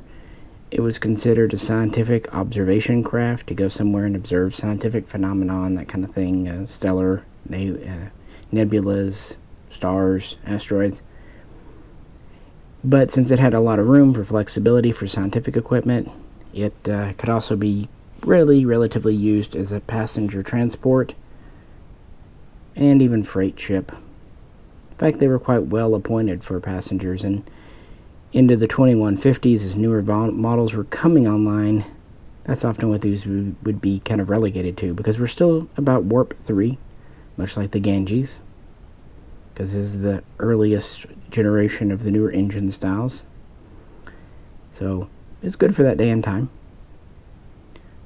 It was considered a scientific observation craft to go somewhere and observe scientific phenomenon, that kind of thing, stellar nebulas, stars, asteroids. But since it had a lot of room for flexibility for scientific equipment, it could also be relatively used as a passenger transport and even freight ship. In fact, they were quite well appointed for passengers, and into the 2150s, as newer models were coming online, that's often what these would be kind of relegated to, because we're still about warp 3, much like the Genjis, because this is the earliest generation of the newer engine styles. So it's good for that day and time.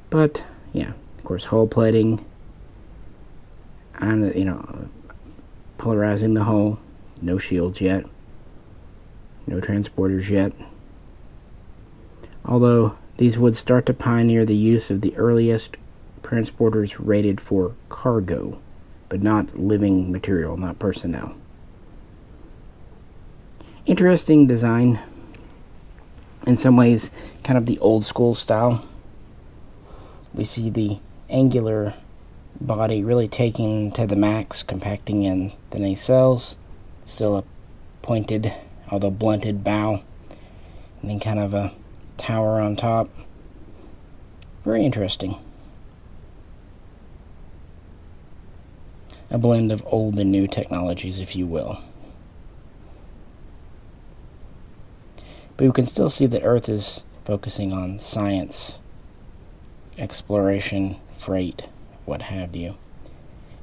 But yeah, of course, hull plating and polarizing the hull. No shields yet. No transporters yet. Although these would start to pioneer the use of the earliest transporters rated for cargo, but not living material, not personnel. Interesting design. In some ways, kind of the old school style. We see the angular body really taking to the max, compacting in the nacelles. Still a pointed, although blunted bow. And then kind of a tower on top. Very interesting. A blend of old and new technologies, if you will. But we can still see that Earth is focusing on science, exploration, freight, what have you.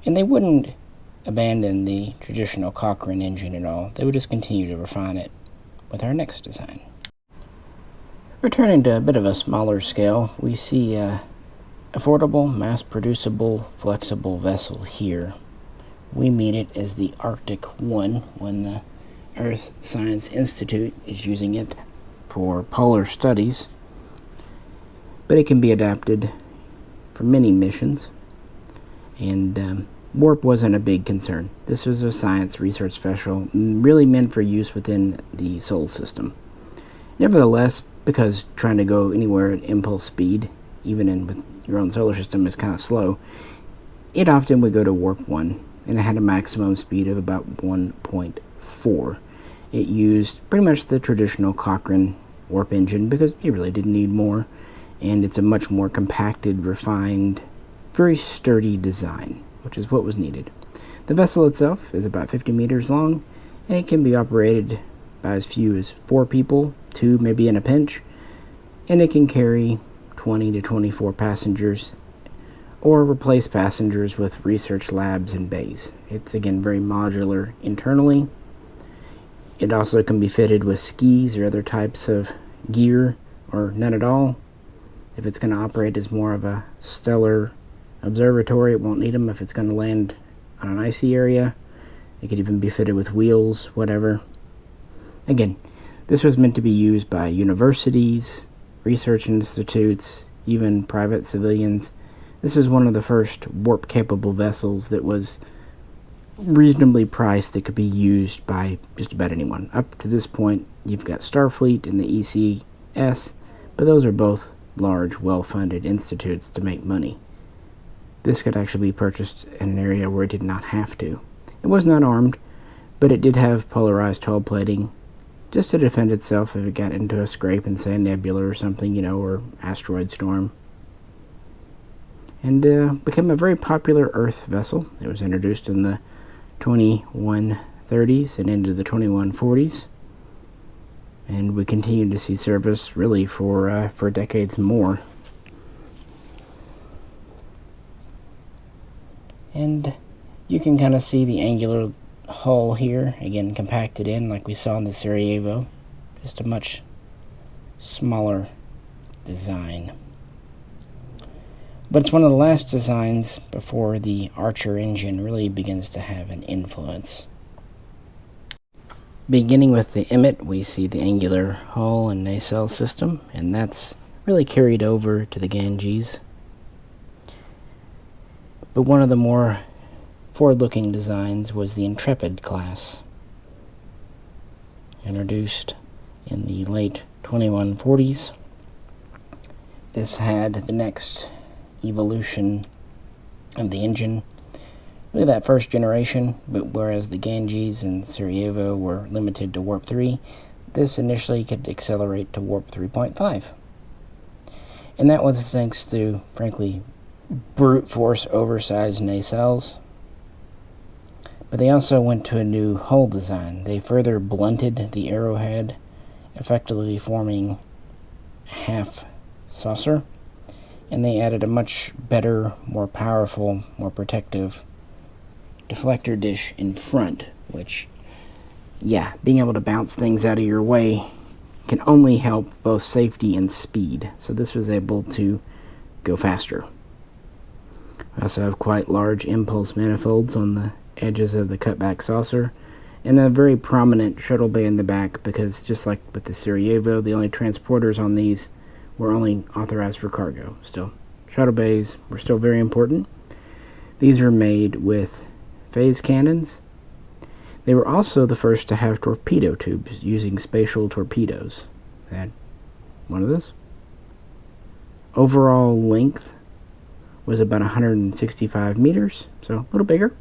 And they wouldn't abandon the traditional Cochrane engine at all. They would just continue to refine it with our next design. Returning to a bit of a smaller scale, we see affordable, mass-producible, flexible vessel here. We mean it as the Arctic 1 when the Earth Science Institute is using it for polar studies, but it can be adapted for many missions, and warp wasn't a big concern. This was a science research vessel really meant for use within the Sol system. Nevertheless, because trying to go anywhere at impulse speed, even with your own solar system, is kind of slow, it often would go to warp 1, and it had a maximum speed of about 1.4. It used pretty much the traditional Cochrane warp engine because you really didn't need more, and it's a much more compacted, refined, very sturdy design, which is what was needed. The vessel itself is about 50 meters long, and it can be operated by as few as 4 people, 2 maybe in a pinch, and it can carry 20 to 24 passengers or replace passengers with research labs and bays. It's again very modular internally. It also can be fitted with skis or other types of gear, or none at all. If it's going to operate as more of a stellar observatory, it won't need them. If it's going to land on an icy area, it could even be fitted with wheels, whatever. Again, this was meant to be used by universities, research institutes, even private civilians. This is one of the first warp-capable vessels that was reasonably priced that could be used by just about anyone. Up to this point, you've got Starfleet and the ECS, but those are both large, well-funded institutes to make money. This could actually be purchased in an area where it did not have to. It was not armed, but it did have polarized hull plating just to defend itself if it got into a scrape in, say, a nebula or something, or asteroid storm. And became a very popular Earth vessel. It was introduced in the 2130s and into the 2140s. And we continued to see service really for decades more. And you can kind of see the angular hull here, again compacted in like we saw in the Sarajevo, just a much smaller design. But it's one of the last designs before the Archer engine really begins to have an influence. Beginning with the Emit, we see the angular hull and nacelle system, and that's really carried over to the Genjis. But one of the more forward-looking designs was the Intrepid class, introduced in the late 2140s. This had the next evolution of the engine, really that first generation, but whereas the Genjis and Sarajevo were limited to warp 3, this initially could accelerate to warp 3.5. And that was thanks to, frankly, brute force oversized nacelles. But they also went to a new hull design. They further blunted the arrowhead, effectively forming half saucer, and they added a much better, more powerful, more protective deflector dish in front, which, being able to bounce things out of your way can only help both safety and speed. So this was able to go faster. We also have quite large impulse manifolds on the edges of the cutback saucer, and a very prominent shuttle bay in the back, because just like with the Sarajevo, the only transporters on these were only authorized for cargo. Still, shuttle bays were still very important. These were made with phase cannons. They were also the first to have torpedo tubes using spatial torpedoes. They had one of those. Overall length was about 165 meters, so a little bigger.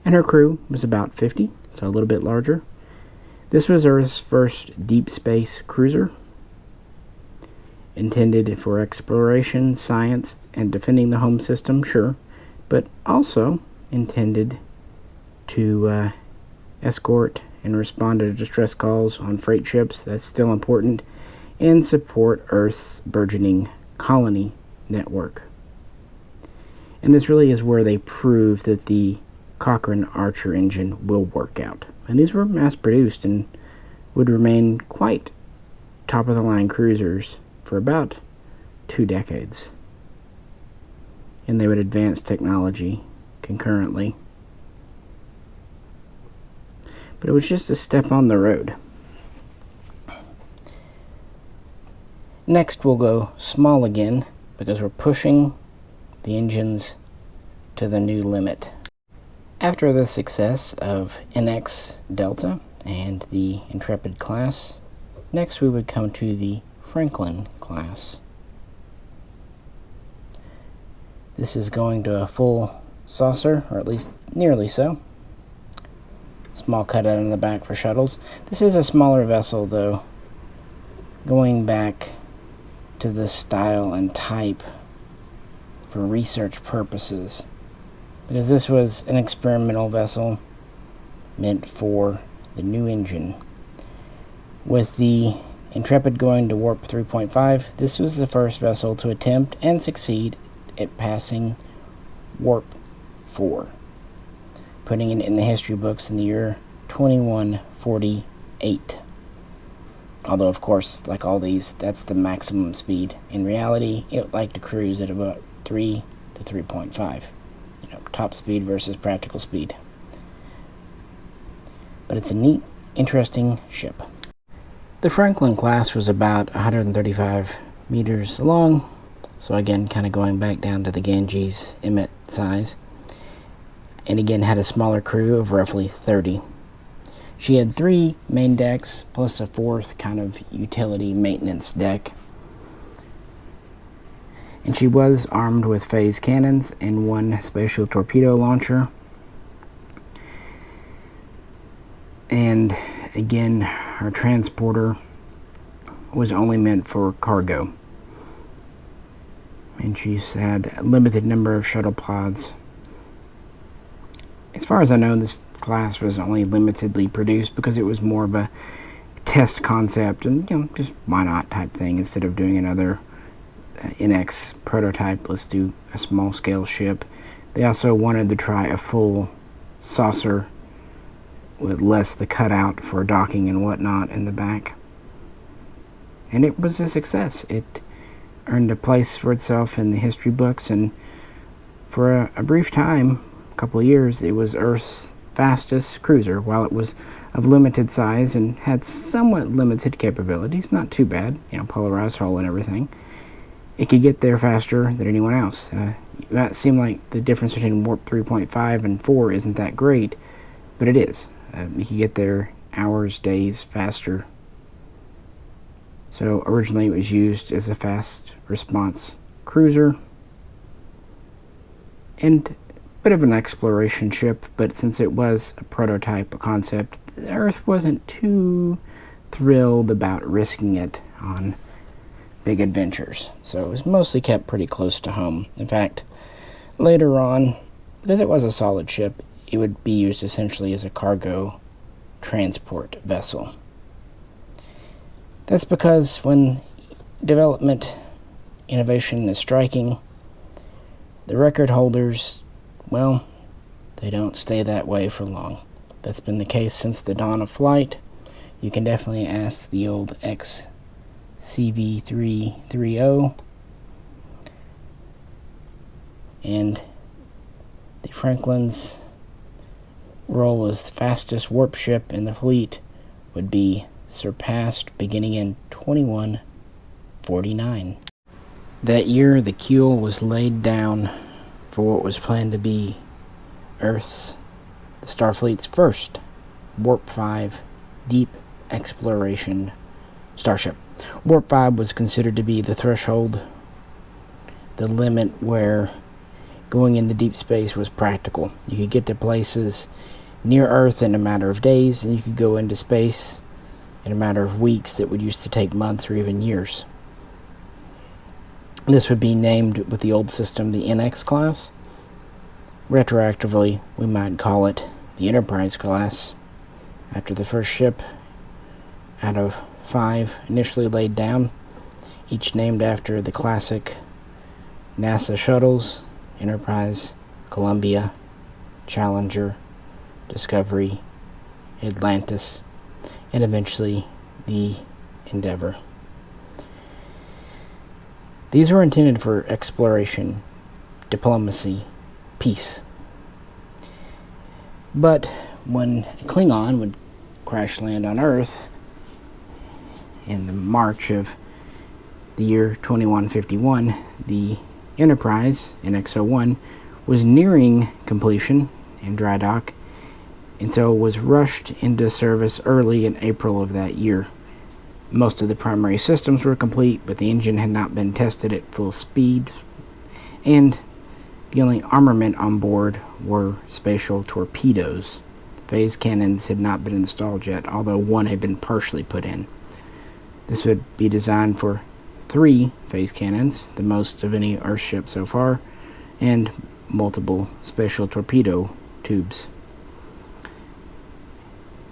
And her crew was about 50, so a little bit larger. This was Earth's first deep space cruiser, intended for exploration, science, and defending the home system, sure, but also intended to escort and respond to distress calls on freight ships, that's still important, and support Earth's burgeoning colony network. And this really is where they prove that the Cochrane Archer engine will work out. And these were mass-produced and would remain quite top-of-the-line cruisers for about 2 decades. and they would advance technology concurrently. But it was just a step on the road. Next, we'll go small again, because we're pushing the engines to the new limit. After the success of NX Delta and the Intrepid class, next we would come to the Franklin class. This is going to a full saucer, or at least nearly so. Small cutout in the back for shuttles. This is a smaller vessel, though, going back to the style and type for research purposes, because this was an experimental vessel meant for the new engine. With the Intrepid going to warp 3.5, this was the first vessel to attempt and succeed at passing warp 4, putting it in the history books in the year 2148. Although, of course, like all these, that's the maximum speed. In reality, it would like to cruise at about 3 to 3.5. Top speed versus practical speed. But it's a neat, interesting ship. The Franklin class was about 135 meters long, so again, kind of going back down to the Genji's Emit size. And again, had a smaller crew of roughly 30. She had 3 main decks, plus a 4th kind of utility maintenance deck. And she was armed with phase cannons and 1 spatial torpedo launcher. And again, her transporter was only meant for cargo. And she's had a limited number of shuttle pods. As far as I know, this class was only limitedly produced because it was more of a test concept and, just why not type thing. Instead of doing another NX prototype, let's do a small scale ship. They also wanted to try a full saucer with less the cutout for docking and whatnot in the back. And it was a success. It earned a place for itself in the history books, and for a brief time, a couple of years, it was Earth's fastest cruiser. While it was of limited size and had somewhat limited capabilities, not too bad, polarized hull and everything, it could get there faster than anyone else. It might seem like the difference between warp 3.5 and 4 isn't that great, but it is. You can get there hours, days faster. So originally it was used as a fast response cruiser and a bit of an exploration ship, but since it was a prototype, a concept, the Earth wasn't too thrilled about risking it on big adventures. So it was mostly kept pretty close to home. In fact, later on, because it was a solid ship, it would be used essentially as a cargo transport vessel. That's because when development innovation is striking, the record holders, well, they don't stay that way for long. That's been the case since the dawn of flight. You can definitely ask the old XCV330 and the Franklin's role as fastest warp ship in the fleet would be surpassed beginning in 2149. That year, the keel was laid down for what was planned to be the Starfleet's first Warp 5 deep exploration starship. Warp 5 was considered to be the threshold, the limit where going into deep space was practical. You could get to places near Earth in a matter of days, and you could go into space in a matter of weeks that would used to take months or even years. This would be named with the old system the NX class. Retroactively, we might call it the Enterprise class, after the first ship out of 5 initially laid down, each named after the classic NASA shuttles: Enterprise, Columbia, Challenger, Discovery, Atlantis, and eventually the Endeavour. These were intended for exploration diplomacy, peace. But when a Klingon would crash land on Earth in the March of the year 2151, the Enterprise, NX-01, was nearing completion in dry dock, and so was rushed into service early in April of that year. Most of the primary systems were complete, but the engine had not been tested at full speed, and the only armament on board were spatial torpedoes. Phase cannons had not been installed yet, although one had been partially put in. This would be designed for 3 phase cannons, the most of any Earthship so far, and multiple spatial torpedo tubes.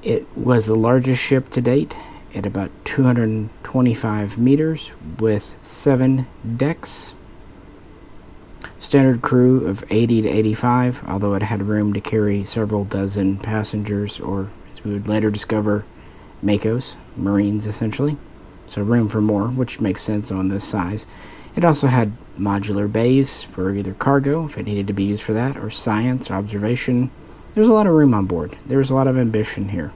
It was the largest ship to date at about 225 meters with 7 decks. Standard crew of 80 to 85, although it had room to carry several dozen passengers, or as we would later discover, Makos, Marines essentially. So room for more, which makes sense on this size. It also had modular bays for either cargo, if it needed to be used for that, or science, observation. There's a lot of room on board. There was a lot of ambition here.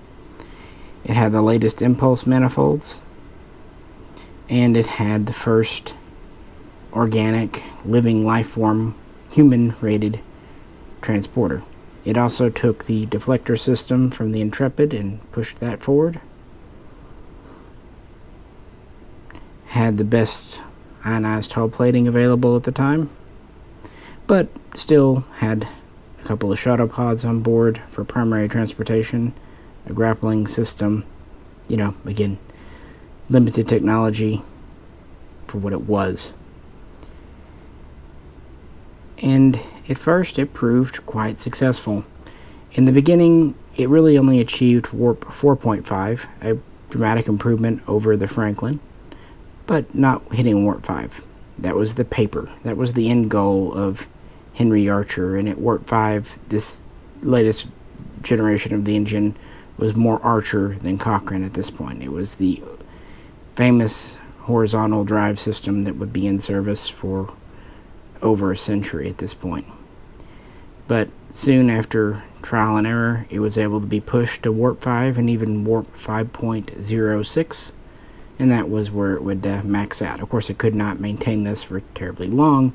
It had the latest impulse manifolds, and it had the first organic, living life form, human-rated transporter. It also took the deflector system from the Intrepid and pushed that forward. Had the best ionized hull plating available at the time, but still had a couple of shuttle pods on board for primary transportation, a grappling system, again, limited technology for what it was. And at first it proved quite successful. In the beginning, it really only achieved warp 4.5, a dramatic improvement over the Franklin, but not hitting warp 5. That was the paper. That was the end goal of Henry Archer, and at warp 5, this latest generation of the engine was more Archer than Cochrane at this point. It was the famous horizontal drive system that would be in service for over a century at this point. But soon after trial and error, it was able to be pushed to warp 5 and even warp 5.06, and that was where it would max out. Of course, it could not maintain this for terribly long,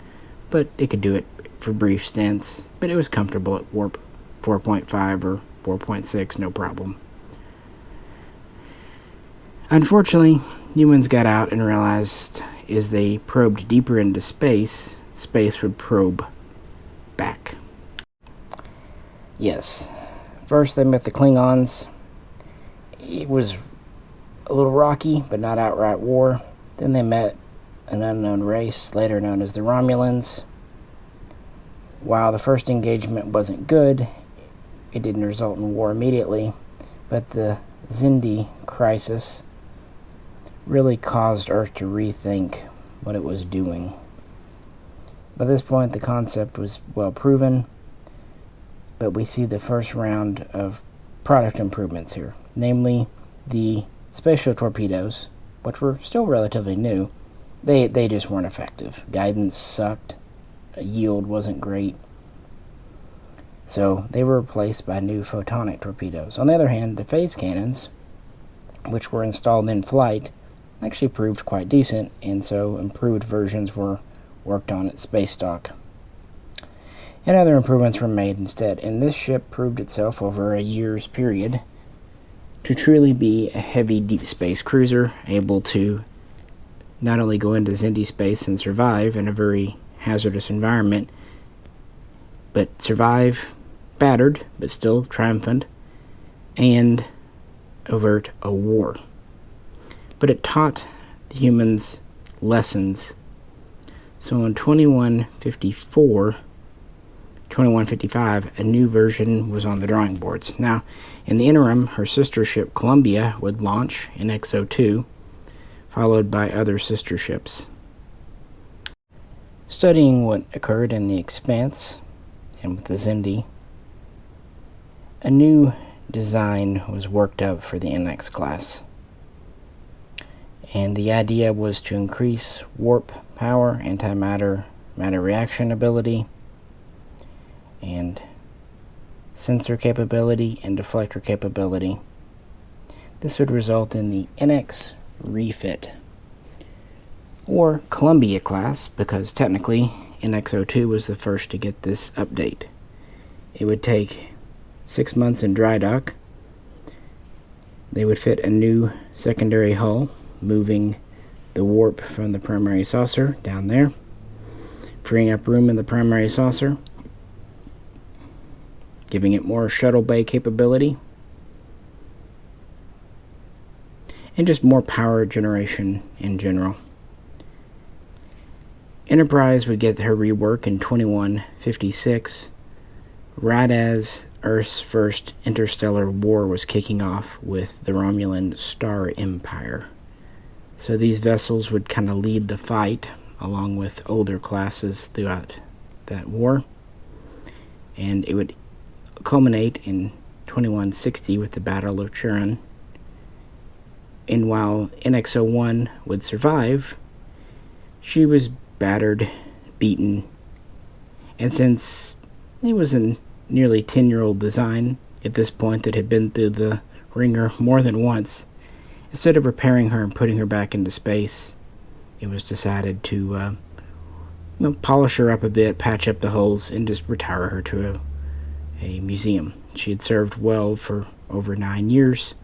but it could do it for brief stints, but it was comfortable at warp 4.5 or 4.6, no problem. Unfortunately, humans got out and realized as they probed deeper into space, space would probe back. Yes. First they met the Klingons. It was a little rocky, but not outright war. Then they met an unknown race, later known as the Romulans. While the first engagement wasn't good, it didn't result in war immediately, but the Xindi crisis really caused Earth to rethink what it was doing. By this point, the concept was well proven, but we see the first round of product improvements here, namely the spatial torpedoes, which were still relatively new. They just weren't effective. Guidance sucked. Yield wasn't great. So they were replaced by new photonic torpedoes. On the other hand, the phase cannons, which were installed in flight, actually proved quite decent, and so improved versions were worked on at space dock. And other improvements were made instead, and this ship proved itself over a year's period to truly be a heavy deep space cruiser, able to not only go into Xindi space and survive in a very hazardous environment, but survive battered, but still triumphant, and avert a war. But it taught the humans lessons. So in 2155, a new version was on the drawing boards. Now, in the interim, her sister ship Columbia would launch in XO2, followed by other sister ships. Studying what occurred in the Expanse and with the Xindi, a new design was worked up for the NX class. And the idea was to increase warp power, antimatter, matter reaction ability, and sensor capability and deflector capability. This would result in the NX refit, or Columbia class, because technically NX-02 was the first to get this update. It would take 6 months in dry dock. They would fit a new secondary hull, moving the warp from the primary saucer down there, freeing up room in the primary saucer, giving it more shuttle bay capability, and just more power generation in general. Enterprise would get her rework in 2156, right as Earth's first interstellar war was kicking off with the Romulan Star Empire. So these vessels would kind of lead the fight along with older classes throughout that war, and it would culminate in 2160 with the Battle of Turin. And while NX-01 would survive, she was battered, beaten, and since it was a nearly 10-year-old design at this point that had been through the ringer more than once, instead of repairing her and putting her back into space, it was decided to polish her up a bit, patch up the holes, and just retire her to a museum. She had served well for over 9 years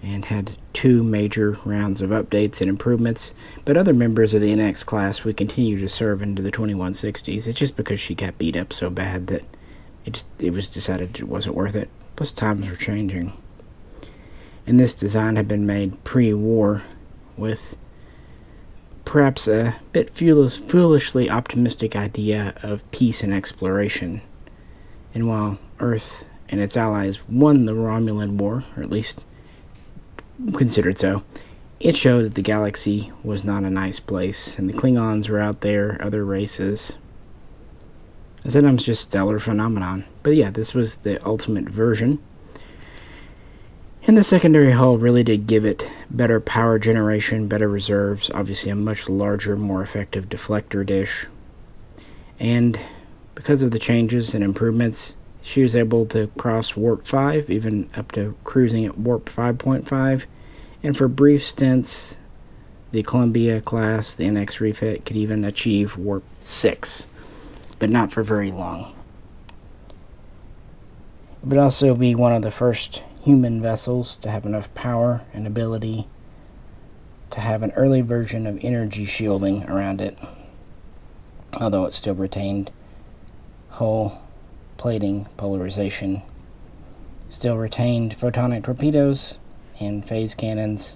and had 2 major rounds of updates and improvements, but other members of the NX class would continue to serve into the 2160s. It's just because she got beat up so bad that it was decided it wasn't worth it. Plus times were changing. And this design had been made pre-war with perhaps a bit foolishly optimistic idea of peace and exploration. And while Earth and its allies won the Romulan War, or at least considered so, it showed that the galaxy was not a nice place, and the Klingons were out there, other races. Sometimes just stellar phenomenon. But yeah, this was the ultimate version. And the secondary hull really did give it better power generation, better reserves, obviously a much larger, more effective deflector dish. And because of the changes and improvements, she was able to cross Warp 5, even up to cruising at Warp 5.5. And for brief stints, the Columbia class, the NX refit, could even achieve Warp 6, but not for very long. It would also be one of the first human vessels to have enough power and ability to have an early version of energy shielding around it, although it still retained hull plating polarization, still retained photonic torpedoes and phase cannons.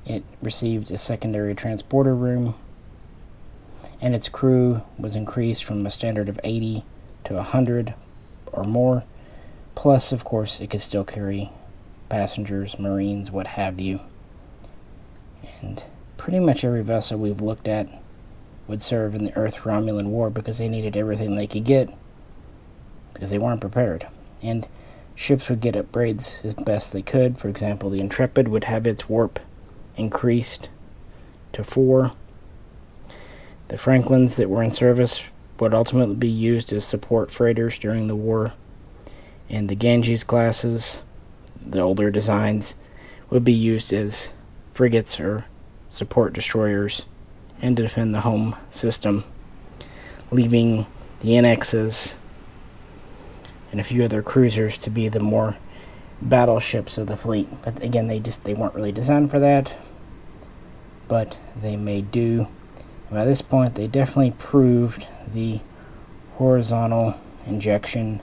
It received a secondary transporter room, and its crew was increased from a standard of 80 to 100 or more. Plus, of course, it could still carry passengers, marines, what have you. And pretty much every vessel we've looked at would serve in the Earth-Romulan War because they needed everything they could get because they weren't prepared. And ships would get upgrades as best they could. For example, the Intrepid would have its warp increased to 4. The Franklins that were in service would ultimately be used as support freighters during the war. And the Genji's classes, the older designs, would be used as frigates or support destroyers and to defend the home system, leaving the NXs and a few other cruisers to be the more battleships of the fleet. But again, they weren't really designed for that, but they may do. By this point, they definitely proved the horizontal injection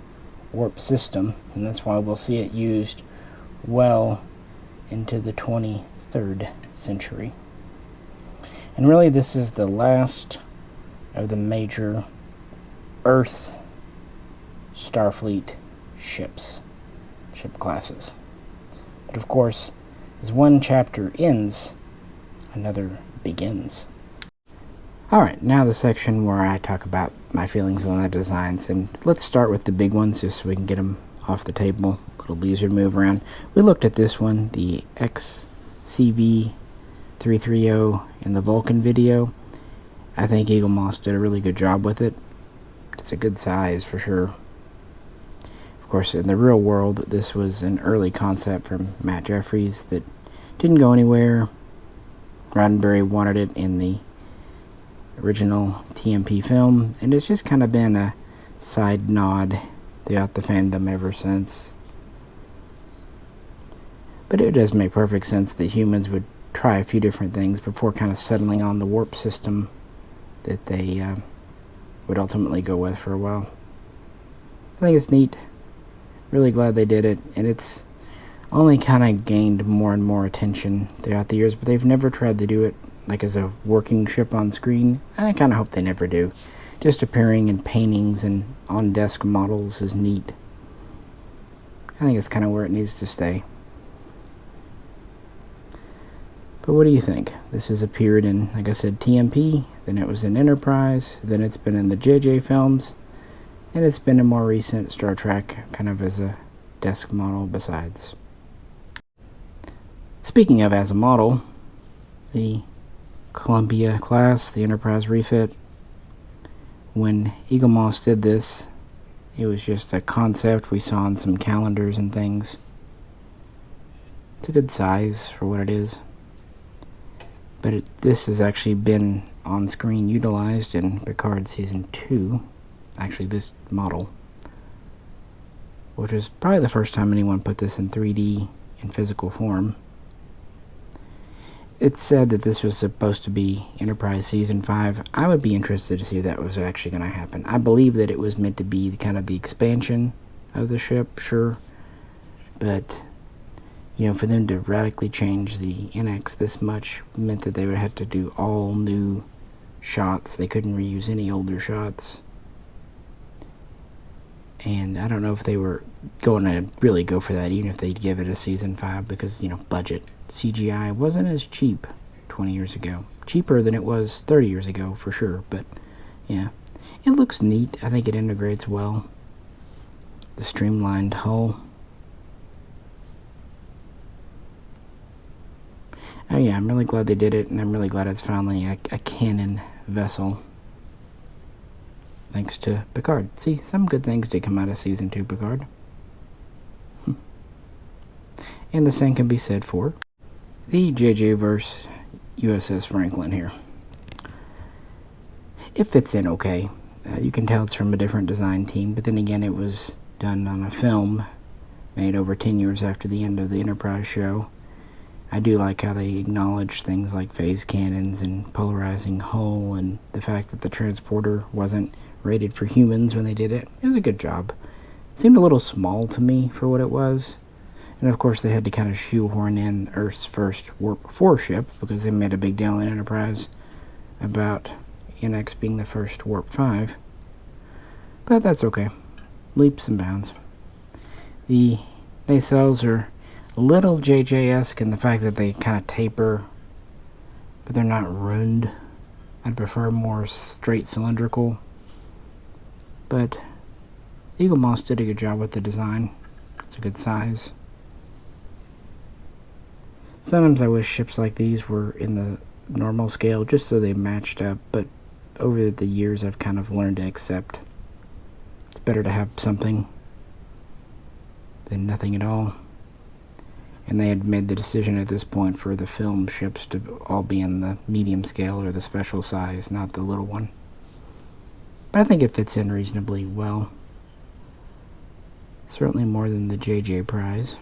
warp system, and that's why we'll see it used well into the 23rd century. And really, this is the last of the major Earth Starfleet ship classes. But of course, as one chapter ends, another begins. Alright, now the section where I talk about my feelings on the designs, and let's start with the big ones just so we can get them off the table, a little easier to move around. We looked at this one, the XCV330 in the Vulcan video. I think Eaglemoss did a really good job with it. It's a good size for sure. Of course, in the real world, this was an early concept from Matt Jeffries that didn't go anywhere. Roddenberry wanted it in the original TMP film, and it's just kind of been a side nod throughout the fandom ever since. But it does make perfect sense that humans would try a few different things before kind of settling on the warp system that they would ultimately go with for a while. I think it's neat. Really glad they did it, and it's only kind of gained more and more attention throughout the years, but they've never tried to do it like as a working ship on screen. I kind of hope they never do. Just appearing in paintings and on-desk models is neat. I think it's kind of where it needs to stay. But what do you think? This has appeared in, like I said, TMP, then it was in Enterprise, then it's been in the JJ films, and it's been in more recent Star Trek, kind of as a desk model besides. Speaking of as a model, the Columbia class, the Enterprise refit, when Eaglemoss did this, it was just a concept we saw on some calendars and things. It's a good size for what it is. But this has actually been on-screen utilized in Picard Season 2. Actually, this model. Which was probably the first time anyone put this in 3D in physical form. It's said that this was supposed to be Enterprise Season 5. I would be interested to see if that was actually going to happen. I believe that it was meant to be kind of the expansion of the ship, sure. But for them to radically change the NX this much meant that they would have to do all new shots. They couldn't reuse any older shots. And I don't know if they were going to really go for that, even if they'd give it a Season 5, because, budget. CGI wasn't as cheap 20 years ago. Cheaper than it was 30 years ago, for sure. But, yeah. It looks neat. I think it integrates well. The streamlined hull. Oh yeah, I'm really glad they did it, and I'm really glad it's finally a canon vessel. Thanks to Picard. See, some good things did come out of Season 2 Picard. And the same can be said for the JJ-verse USS Franklin here. It fits in okay. You can tell it's from a different design team, but then again, it was done on a film made over 10 years after the end of the Enterprise show. I do like how they acknowledge things like phase cannons and polarizing hull, and the fact that the transporter wasn't rated for humans when they did it. It was a good job. It seemed a little small to me for what it was. And of course they had to kind of shoehorn in Earth's first Warp 4 ship, because they made a big deal in Enterprise about NX being the first Warp 5. But that's okay. Leaps and bounds. The nacelles are a little JJ-esque in the fact that they kind of taper, but they're not rund. I'd prefer more straight cylindrical. But Eaglemoss did a good job with the design. It's a good size. Sometimes I wish ships like these were in the normal scale just so they matched up, but over the years I've kind of learned to accept it's better to have something than nothing at all. And they had made the decision at this point for the film ships to all be in the medium scale or the special size, not the little one. But I think it fits in reasonably well. Certainly more than the JJ prize.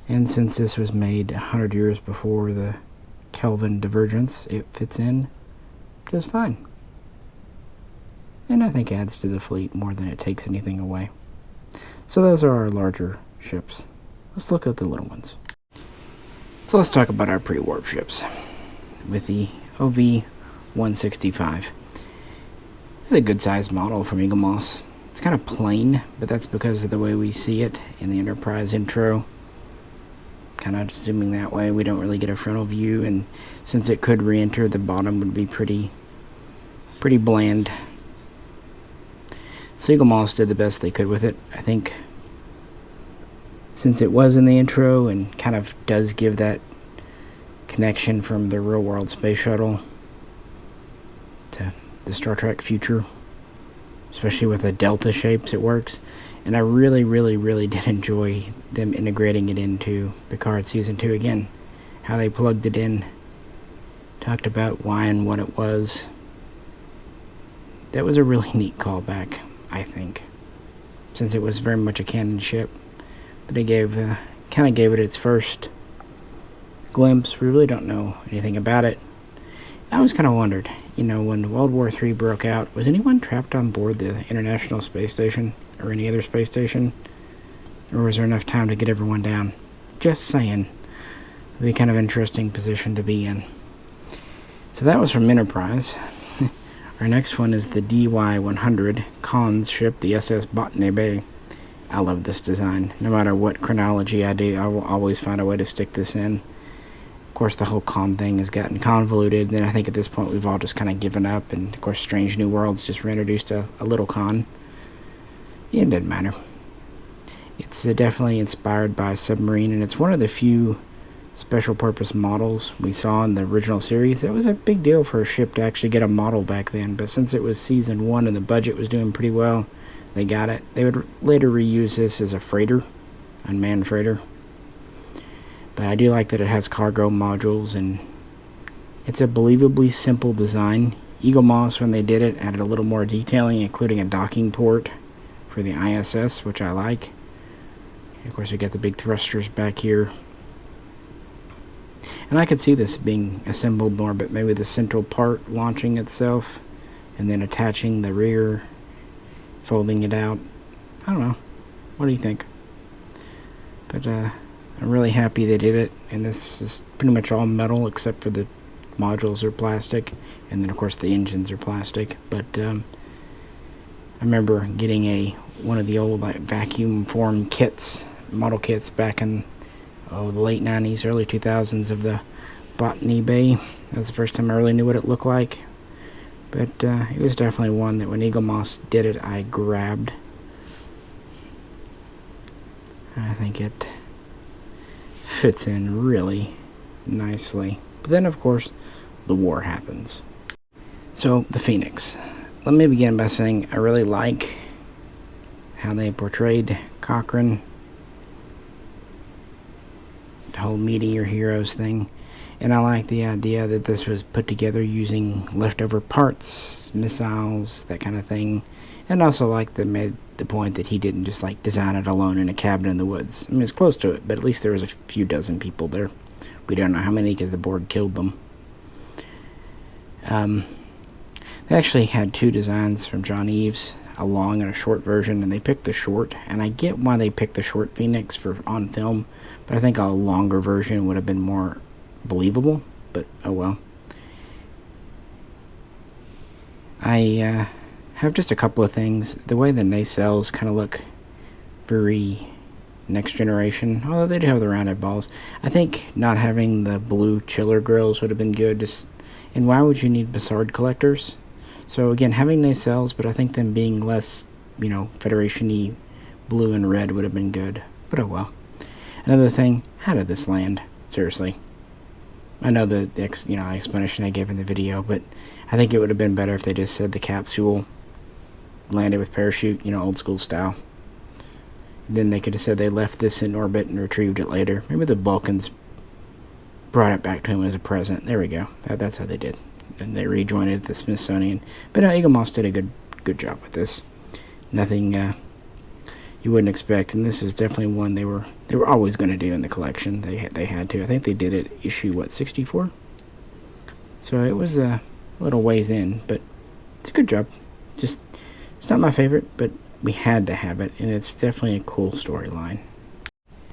And since this was made 100 years before the Kelvin divergence, it fits in just fine. And I think adds to the fleet more than it takes anything away. So those are our larger ships. Let's look at the little ones. So let's talk about our pre-warp ships. With the OV-165. This is a good sized model from Eaglemoss. It's kind of plain, but that's because of the way we see it in the Enterprise intro. Kind of zooming that way, we don't really get a frontal view, and since it could re-enter, the bottom would be pretty bland. So Eaglemoss did the best they could with it. I think since it was in the intro and kind of does give that connection from the real world space shuttle to the Star Trek future, especially with the delta shapes it works. And I really, really, really did enjoy them integrating it into Picard Season 2 again. How they plugged it in, talked about why and what it was. That was a really neat callback, I think, since it was very much a canon ship. But it kind of gave it its first glimpse. We really don't know anything about it. I always kind of wondered, when World War III broke out, was anyone trapped on board the International Space Station or any other space station? Or was there enough time to get everyone down? Just saying. It would be kind of an interesting position to be in. So that was from Enterprise. Our next one is the DY-100 Khan's ship, the SS Botany Bay. I love this design. No matter what chronology I do, I will always find a way to stick this in. Of course, the whole Khan thing has gotten convoluted, and I think at this point we've all just kind of given up, and of course Strange New Worlds just reintroduced a little Khan. It didn't matter. It's definitely inspired by a submarine, and it's one of the few special purpose models we saw in the original series. It was a big deal for a ship to actually get a model back then, but since it was Season 1 and the budget was doing pretty well, they got it. They would later reuse this as a freighter, unmanned freighter. But I do like that it has cargo modules, and it's a believably simple design. Eaglemoss, when they did it, added a little more detailing, including a docking port for the ISS, which I like. And of course, we got the big thrusters back here. And I could see this being assembled in orbit, maybe the central part launching itself, and then attaching the rear, folding it out. I don't know. What do you think? But, I'm really happy they did it, and this is pretty much all metal except for the modules are plastic, and then of course the engines are plastic. But I remember getting one of the old vacuum form kits, model kits back in the late 90s, early 2000s of the Botany Bay. That was the first time I really knew what it looked like. But it was definitely one that when Eaglemoss did it, I grabbed. I think it fits in really nicely. But then, of course, the war happens. So, the Phoenix. Let me begin by saying I really like how they portrayed Cochrane, the whole Meteor Heroes thing. And I like the idea that this was put together using leftover parts, missiles, that kind of thing. And also like that made the point that he didn't just design it alone in a cabin in the woods. I mean, it's close to it, but at least there was a few dozen people there. We don't know how many because the board killed them. They actually had two designs from John Eves, a long and a short version, and they picked the short. And I get why they picked the short Phoenix for on film, but I think a longer version would have been more believable. But oh well. I have just a couple of things. The way the nacelles kind of look very Next Generation, although they do have the rounded balls. I think not having the blue chiller grills would have been good. And why would you need Bassard collectors? So again, having nacelles, but I think them being less, Federation-y blue and red would have been good. But oh well. Another thing, how did this land? Seriously. I know the explanation I gave in the video, but I think it would have been better if they just said the capsule landed with parachute, old school style. Then they could have said they left this in orbit and retrieved it later. Maybe the Vulcans brought it back to him as a present. There we go. That's how they did. And they rejoined it at the Smithsonian. But Eaglemoss did a good job with this. Nothing you wouldn't expect, and this is definitely one they were always going to do in the collection. They had to. I think they did it issue 64. So it was a little ways in, but it's a good job. Just it's not my favorite, but we had to have it, and it's definitely a cool storyline.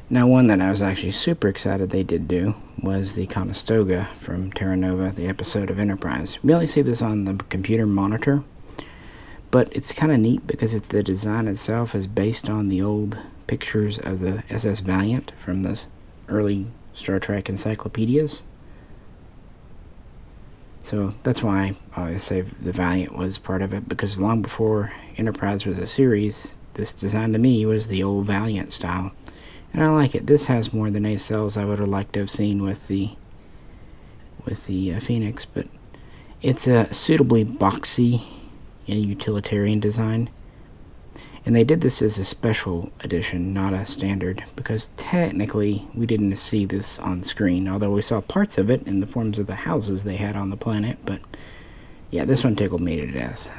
Now, one that I was actually super excited they did do was the Conestoga from Terra Nova, the episode of Enterprise. We only see this on the computer monitor, but it's kind of neat because the design itself is based on the old pictures of the SS Valiant from the early Star Trek encyclopedias. So that's why I say the Valiant was part of it, because long before Enterprise was a series, this design to me was the old Valiant style. And I like it. This has more of the nacelles I would have liked to have seen with the Phoenix, but It's a suitably boxy and utilitarian design. And they did this as a special edition, not a standard, because technically we didn't see this on screen, although we saw parts of it in the forms of the houses they had on the planet. But yeah, this one tickled me to death.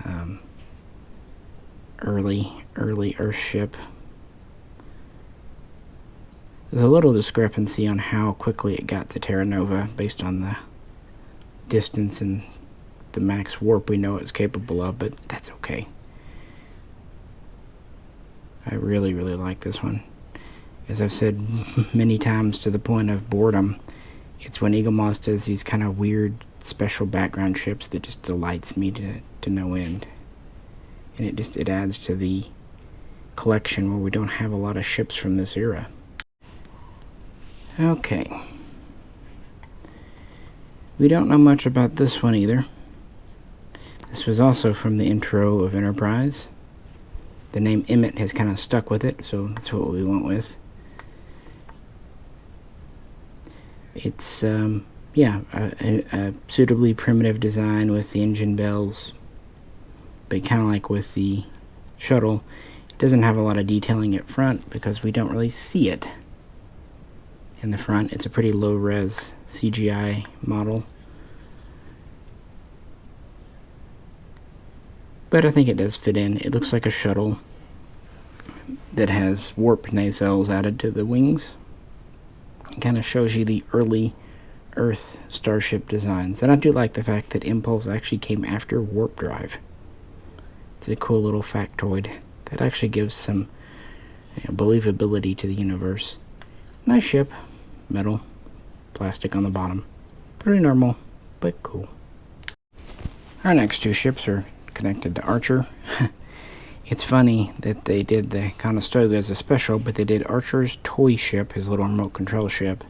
Early Earth ship. There's a little discrepancy on how quickly it got to Terra Nova based on the distance and the max warp we know it's capable of, but that's okay. I really like this one. As I've said many times to the point of boredom, it's when Eaglemoss does these kind of weird special background ships that just delights me to no end. And it adds to the collection where we don't have a lot of ships from this era. Okay. We don't know much about this one either. This was also from the intro of Enterprise. The name Emit has kind of stuck with it, so that's what we went with. It's, a suitably primitive design with the engine bells, but kind of like with the shuttle, it doesn't have a lot of detailing at front because we don't really see it in the front. It's a pretty low-res CGI model. But I think it does fit in. It looks like a shuttle that has warp nacelles added to the wings. It kind of shows you the early Earth starship designs. And I do like the fact that Impulse actually came after warp drive. It's a cool little factoid that actually gives some believability to the universe. Nice ship. Metal. Plastic on the bottom. Pretty normal, but cool. Our next two ships are connected to Archer. It's funny that they did the Conoga as a special, but they did Archer's toy ship, his little remote control ship,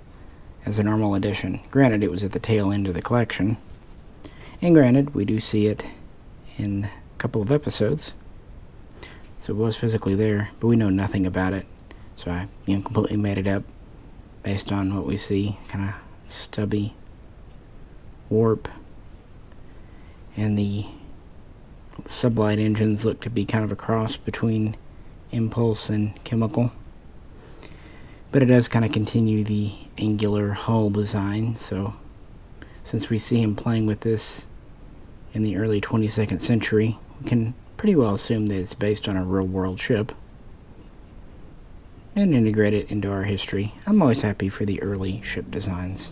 as a normal edition. Granted, it was at the tail end of the collection. And granted, we do see it in a couple of episodes. So it was physically there, but we know nothing about it. So I completely made it up based on what we see. Kind of stubby warp. And the sublight engines look to be kind of a cross between Impulse and Chemical. But it does kind of continue the angular hull design, so since we see him playing with this in the early 22nd century, we can pretty well assume that it's based on a real-world ship and integrate it into our history. I'm always happy for the early ship designs.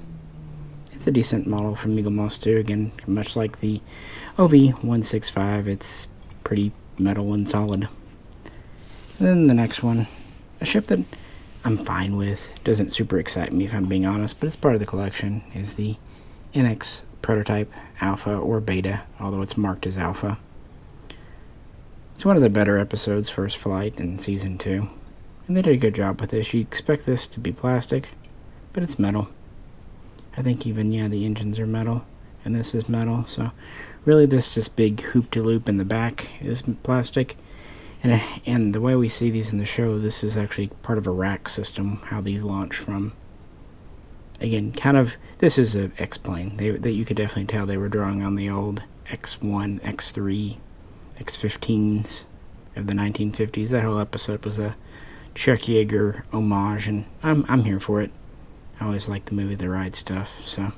It's a decent model from Eaglemoss too. Again, much like the OV-165, it's pretty metal and solid. And then the next one, a ship that I'm fine with. Doesn't super excite me if I'm being honest, but it's part of the collection, is the NX prototype Alpha or Beta, although it's marked as Alpha. It's one of the better episodes, First Flight in Season 2. And they did a good job with this. You expect this to be plastic, but it's metal. I think even, the engines are metal, and this is metal, so really this big hoop-de-loop in the back is plastic, and the way we see these in the show, this is actually part of a rack system, how these launch from. Again, this is an X-plane. That you could definitely tell they were drawing on the old X1, X3, X-15s of the 1950s. That whole episode was a Chuck Yeager homage, and I'm here for it. I always like the movie The Right Stuff, so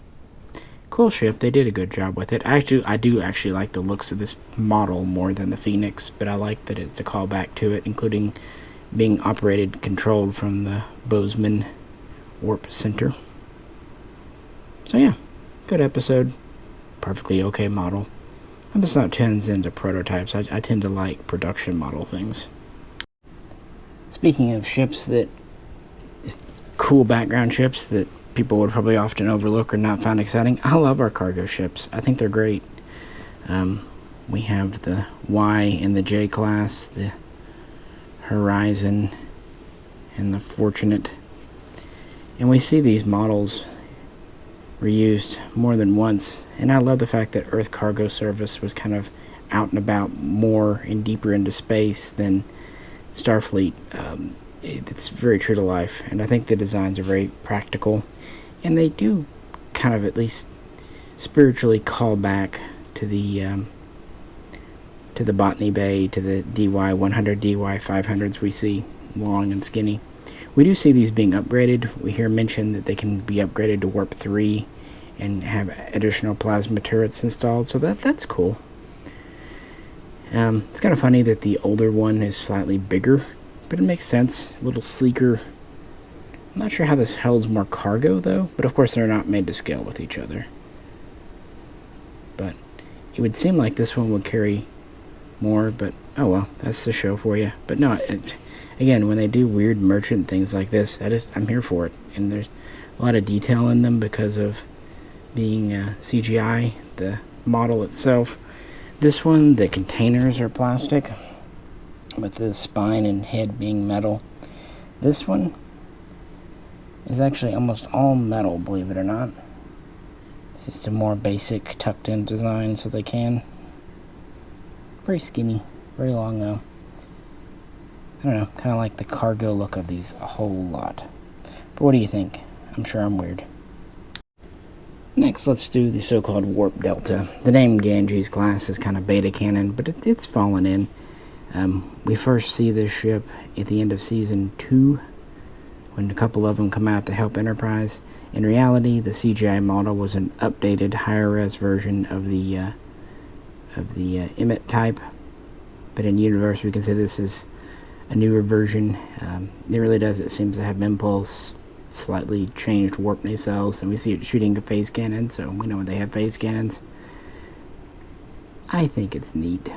cool ship. They did a good job with it. I do actually like the looks of this model more than the Phoenix, but I like that it's a callback to it, including being controlled from the Bozeman Warp Center. So yeah, good episode. Perfectly okay model. I'm just not tends into prototypes. I tend to like production model things. Speaking of ships that cool background ships that people would probably often overlook or not find exciting, I love our cargo ships. I think they're great. We have the Y and the JClass, the Horizon, and the Fortunate. And we see these models reused more than once. And I love the fact that Earth Cargo Service was kind of out and about more and deeper into space than Starfleet. It's very true to life, and I think the designs are very practical, and they do kind of at least spiritually call back to to the botany bay, to the DY100, DY500s we see, long and skinny. We do see these being upgraded. We hear mention that they can be upgraded to Warp 3 and have additional plasma turrets installed, so that's cool. It's kind of funny that the older one is slightly bigger, but it makes sense. A little sleeker. I'm not sure how this holds more cargo, though, but of course they're not made to scale with each other. But it would seem like this one would carry more, but oh well, that's the show for you. But no, again, when they do weird merchant things like this, I'm here for it. And there's a lot of detail in them because of being CGI, the model itself. This one, the containers are plastic, with the spine and head being metal. This one is actually almost all metal, believe it or not. It's just a more basic tucked-in design so they can. Very skinny, very long though. I don't know, kind of like the cargo look of these a whole lot. But what do you think? I'm sure I'm weird. Next, let's do the so-called Warp Delta. The name Genji's class is kind of beta canon, but it's fallen in. We first see this ship at the end of Season 2, when a couple of them come out to help Enterprise. In reality, the CGI model was an updated, higher-res version of the Emit type. But in universe, we can say this is a newer version. It really does. It seems to have impulse, slightly changed warp nacelles, and we see it shooting a phase cannon, so we know when they have phase cannons. I think it's neat.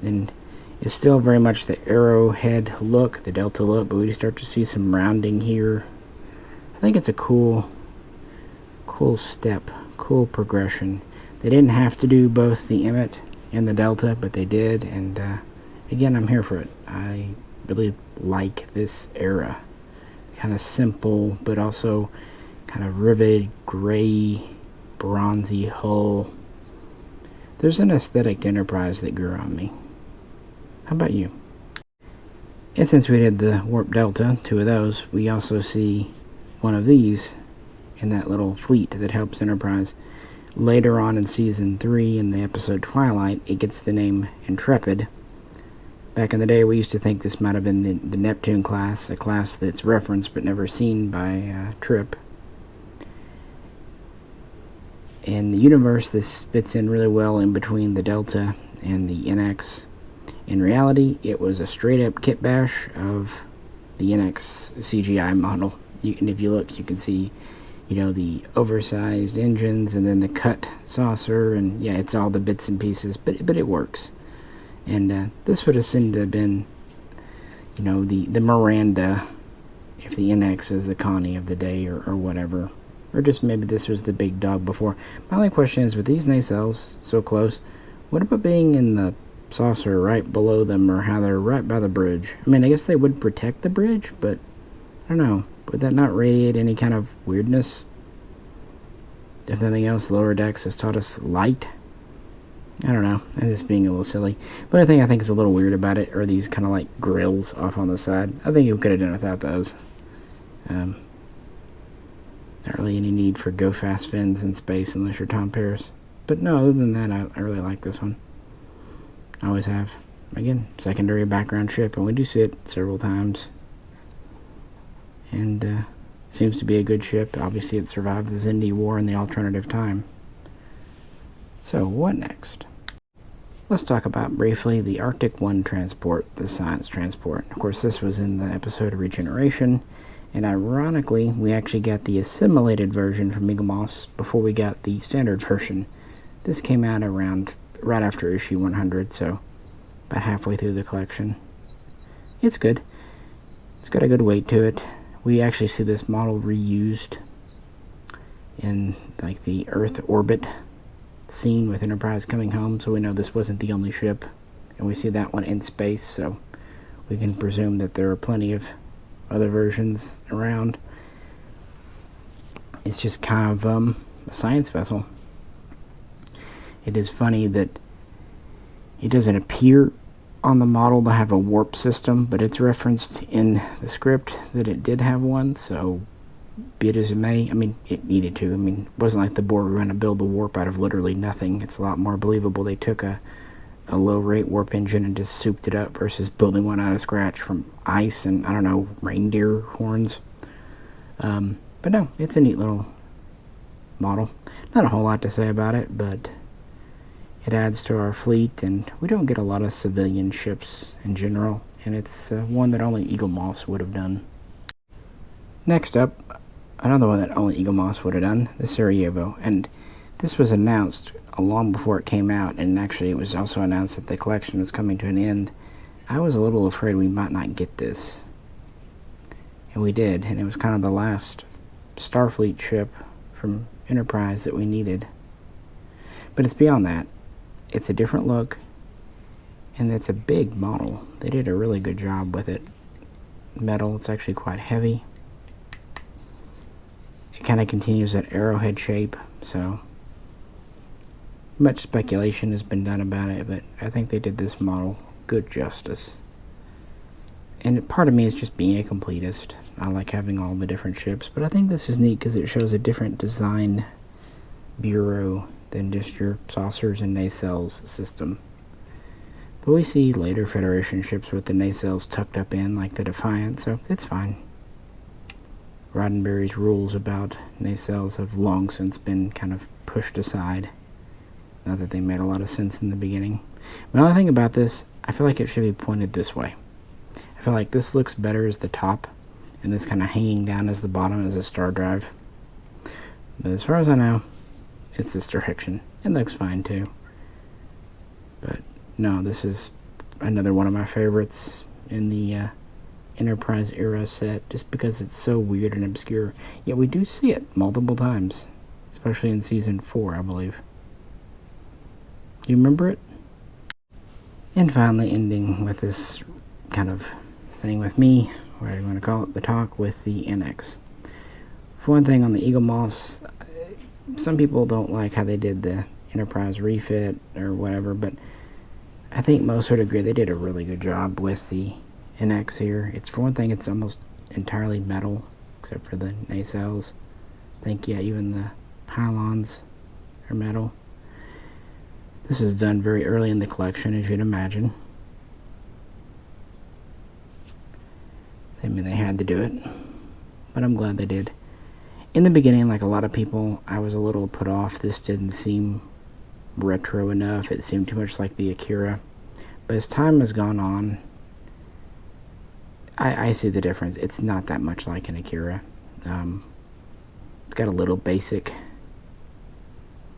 And it's still very much the arrowhead look, the Delta look, but we start to see some rounding here. I think it's a cool step, cool progression. They didn't have to do both the Emit and the Delta, but they did, and again, I'm here for it. I really like this era. Kind of simple, but also kind of riveted, gray, bronzy hull. There's an aesthetic to Enterprise that grew on me. How about you? And since we did the Warp Delta, 2 of those, we also see one of these in that little fleet that helps Enterprise. Later on in Season 3, in the episode Twilight, it gets the name Intrepid. Back in the day, we used to think this might have been the Neptune class, a class that's referenced but never seen by Trip. In the universe, this fits in really well in between the Delta and the NX. In reality, it was a straight-up kit bash of the NX CGI model. And if you look, you can see, the oversized engines and then the cut saucer, and yeah, it's all the bits and pieces, but it works. And this would have seemed to have been, the Miranda, if the NX is the Connie of the day or whatever. Or just maybe this was the big dog before. My only question is, with these nacelles so close, what about being in the saucer right below them, or how they're right by the bridge? I mean, I guess they would protect the bridge, but I don't know. Would that not radiate any kind of weirdness? If nothing else, Lower Decks has taught us light. I don't know, and this being a little silly. The only thing I think is a little weird about it are these kind of like grills off on the side. I think you could have done without those. Not really any need for go-fast fins in space unless you're Tom Paris. But no, other than that, I really like this one. I always have. Again, secondary background ship, and we do see it several times. And seems to be a good ship. Obviously, it survived the Xindi War and the alternative time. So, what next? Let's talk about briefly the Arctic 1 transport, the science transport. Of course, this was in the episode of Regeneration, and ironically, we actually got the assimilated version from Eaglemoss before we got the standard version. This came out around right after issue 100, so about halfway through the collection. It's good. It's got a good weight to it. We actually see this model reused in like the Earth orbit scene with Enterprise coming home, so we know this wasn't the only ship, and we see that one in space, so we can presume that there are plenty of other versions around. It's just kind of a science vessel. It is funny that it doesn't appear on the model to have a warp system, but it's referenced in the script that it did have one, so be it as it may, I mean, it needed to. I mean, it wasn't like the Borg were going to build the warp out of literally nothing. It's a lot more believable. They took a low-rate warp engine and just souped it up versus building one out of scratch from ice and, I don't know, reindeer horns. But no, it's a neat little model. Not a whole lot to say about it, but it adds to our fleet, and we don't get a lot of civilian ships in general, and it's one that only Eaglemoss would have done. Next up, another one that only Eaglemoss would have done, the Sarajevo, and this was announced long before it came out, and actually it was also announced that the collection was coming to an end. I was a little afraid we might not get this, and we did, and it was kind of the last Starfleet ship from Enterprise that we needed. But it's beyond that. It's a different look, and it's a big model. They did a really good job with it. Metal, it's actually quite heavy. It kind of continues that arrowhead shape, so much speculation has been done about it, but I think they did this model good justice. And part of me is just being a completist. I like having all the different ships, but I think this is neat because it shows a different design bureau than just your saucers and nacelles system. But we see later Federation ships with the nacelles tucked up in, like the Defiant, so it's fine. Roddenberry's rules about nacelles have long since been kind of pushed aside. Not that they made a lot of sense in the beginning. But the only thing about this, I feel like it should be pointed this way. I feel like this looks better as the top, and this kind of hanging down as the bottom as a star drive. But as far as I know, it's this direction. It looks fine too. But no, this is another one of my favorites in the Enterprise era set, just because it's so weird and obscure. Yet we do see it multiple times, especially in season 4, I believe. Do you remember it? And finally ending with this kind of thing with me, where you want to call it, the talk with the NX. For one thing, on the Eaglemoss, some people don't like how they did the Enterprise refit or whatever, but I think most would agree they did a really good job with the NX here. It's, for one thing, it's almost entirely metal, except for the nacelles. I think, yeah, even the pylons are metal. This is done very early in the collection, as you'd imagine. I mean, they had to do it, but I'm glad they did. In the beginning, like a lot of people, I was a little put off. This didn't seem retro enough. It seemed too much like the Akira. But as time has gone on, I see the difference. It's not that much like an Akira. It's got a little basic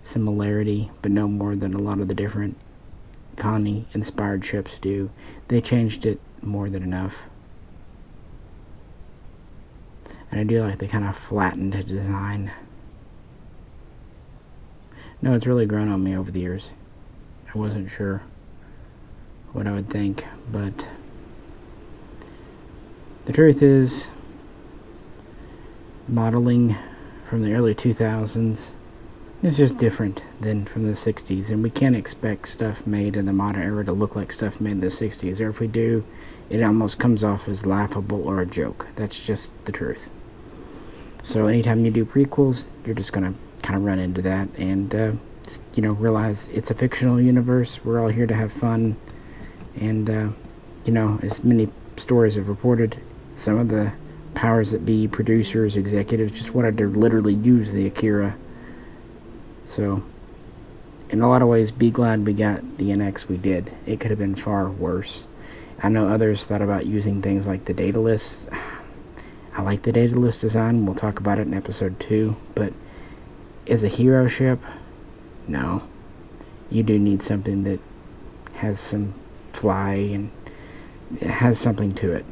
similarity, but no more than a lot of the different Connie-inspired ships do. They changed it more than enough. And I do like they kind of flattened the design. No, it's really grown on me over the years. I wasn't sure what I would think, but the truth is, modeling from the early 2000s is just different than from the 60s, and we can't expect stuff made in the modern era to look like stuff made in the 60s, or if we do, it almost comes off as laughable or a joke. That's just the truth. So anytime you do prequels, you're just going to kind of run into that and just, realize it's a fictional universe. We're all here to have fun, and as many stories have reported, some of the powers that be, producers, executives, just wanted to literally use the Akira. So in a lot of ways, be glad we got the NX we did. It could have been far worse. I know others thought about using things like the data lists. I like the data list design. We'll talk about it in episode 2. But as a hero ship, no. You do need something that has some fly and it has something to it,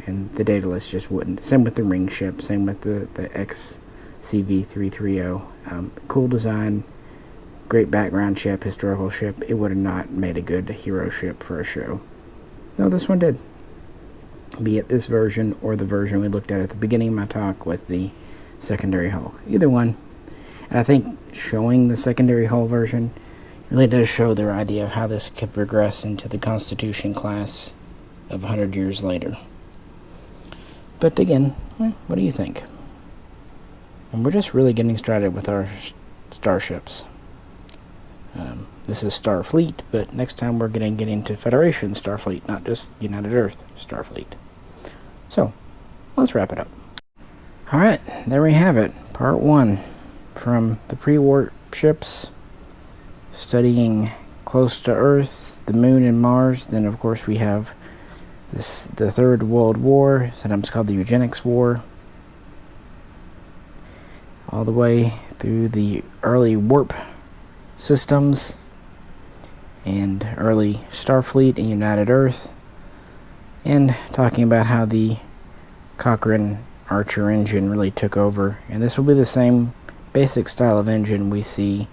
And the data list just wouldn't. Same with the ring ship. Same with the XCV330. Cool design. Great background ship. Historical ship. It would have not made a good hero ship for a show. No, this one did. Be it this version or the version we looked at the beginning of my talk with the secondary hull. Either one. And I think showing the secondary hull version really does show their idea of how this could progress into the Constitution class of 100 years later. But again, what do you think? And we're just really getting started with our starships. This is Starfleet, but next time we're going to get into Federation Starfleet, not just United Earth Starfleet. So, let's wrap it up. Alright, there we have it. Part 1. From the pre-warp ships, studying close to Earth, the Moon, and Mars. Then, of course, we have the Third World War, sometimes called the Eugenics War. All the way through the early warp systems and early Starfleet and United Earth, and talking about how the Cochrane Archer engine really took over. And this will be the same basic style of engine we see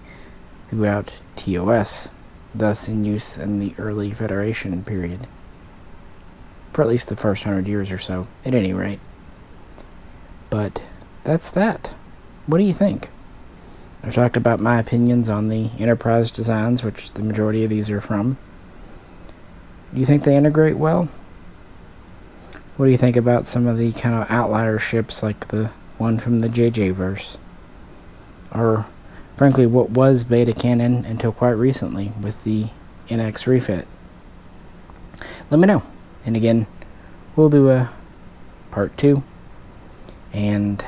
throughout TOS, thus in use in the early Federation period, for at least the first 100 years or so, at any rate. But that's that. What do you think? I've talked about my opinions on the Enterprise designs, which the majority of these are from. Do you think they integrate well? What do you think about some of the kind of outlier ships like the one from the JJ verse? Or, frankly, what was beta canon until quite recently with the NX refit? Let me know. And again, we'll do a part 2. And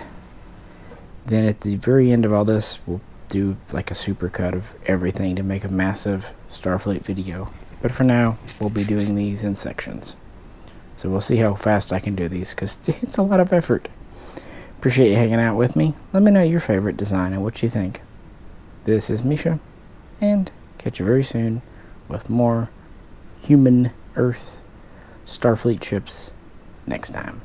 then at the very end of all this, we'll do like a supercut of everything to make a massive Starfleet video. But for now, we'll be doing these in sections. So we'll see how fast I can do these, because it's a lot of effort. Appreciate you hanging out with me. Let me know your favorite design and what you think. This is Misha, and catch you very soon with more human Earth Starfleet ships next time.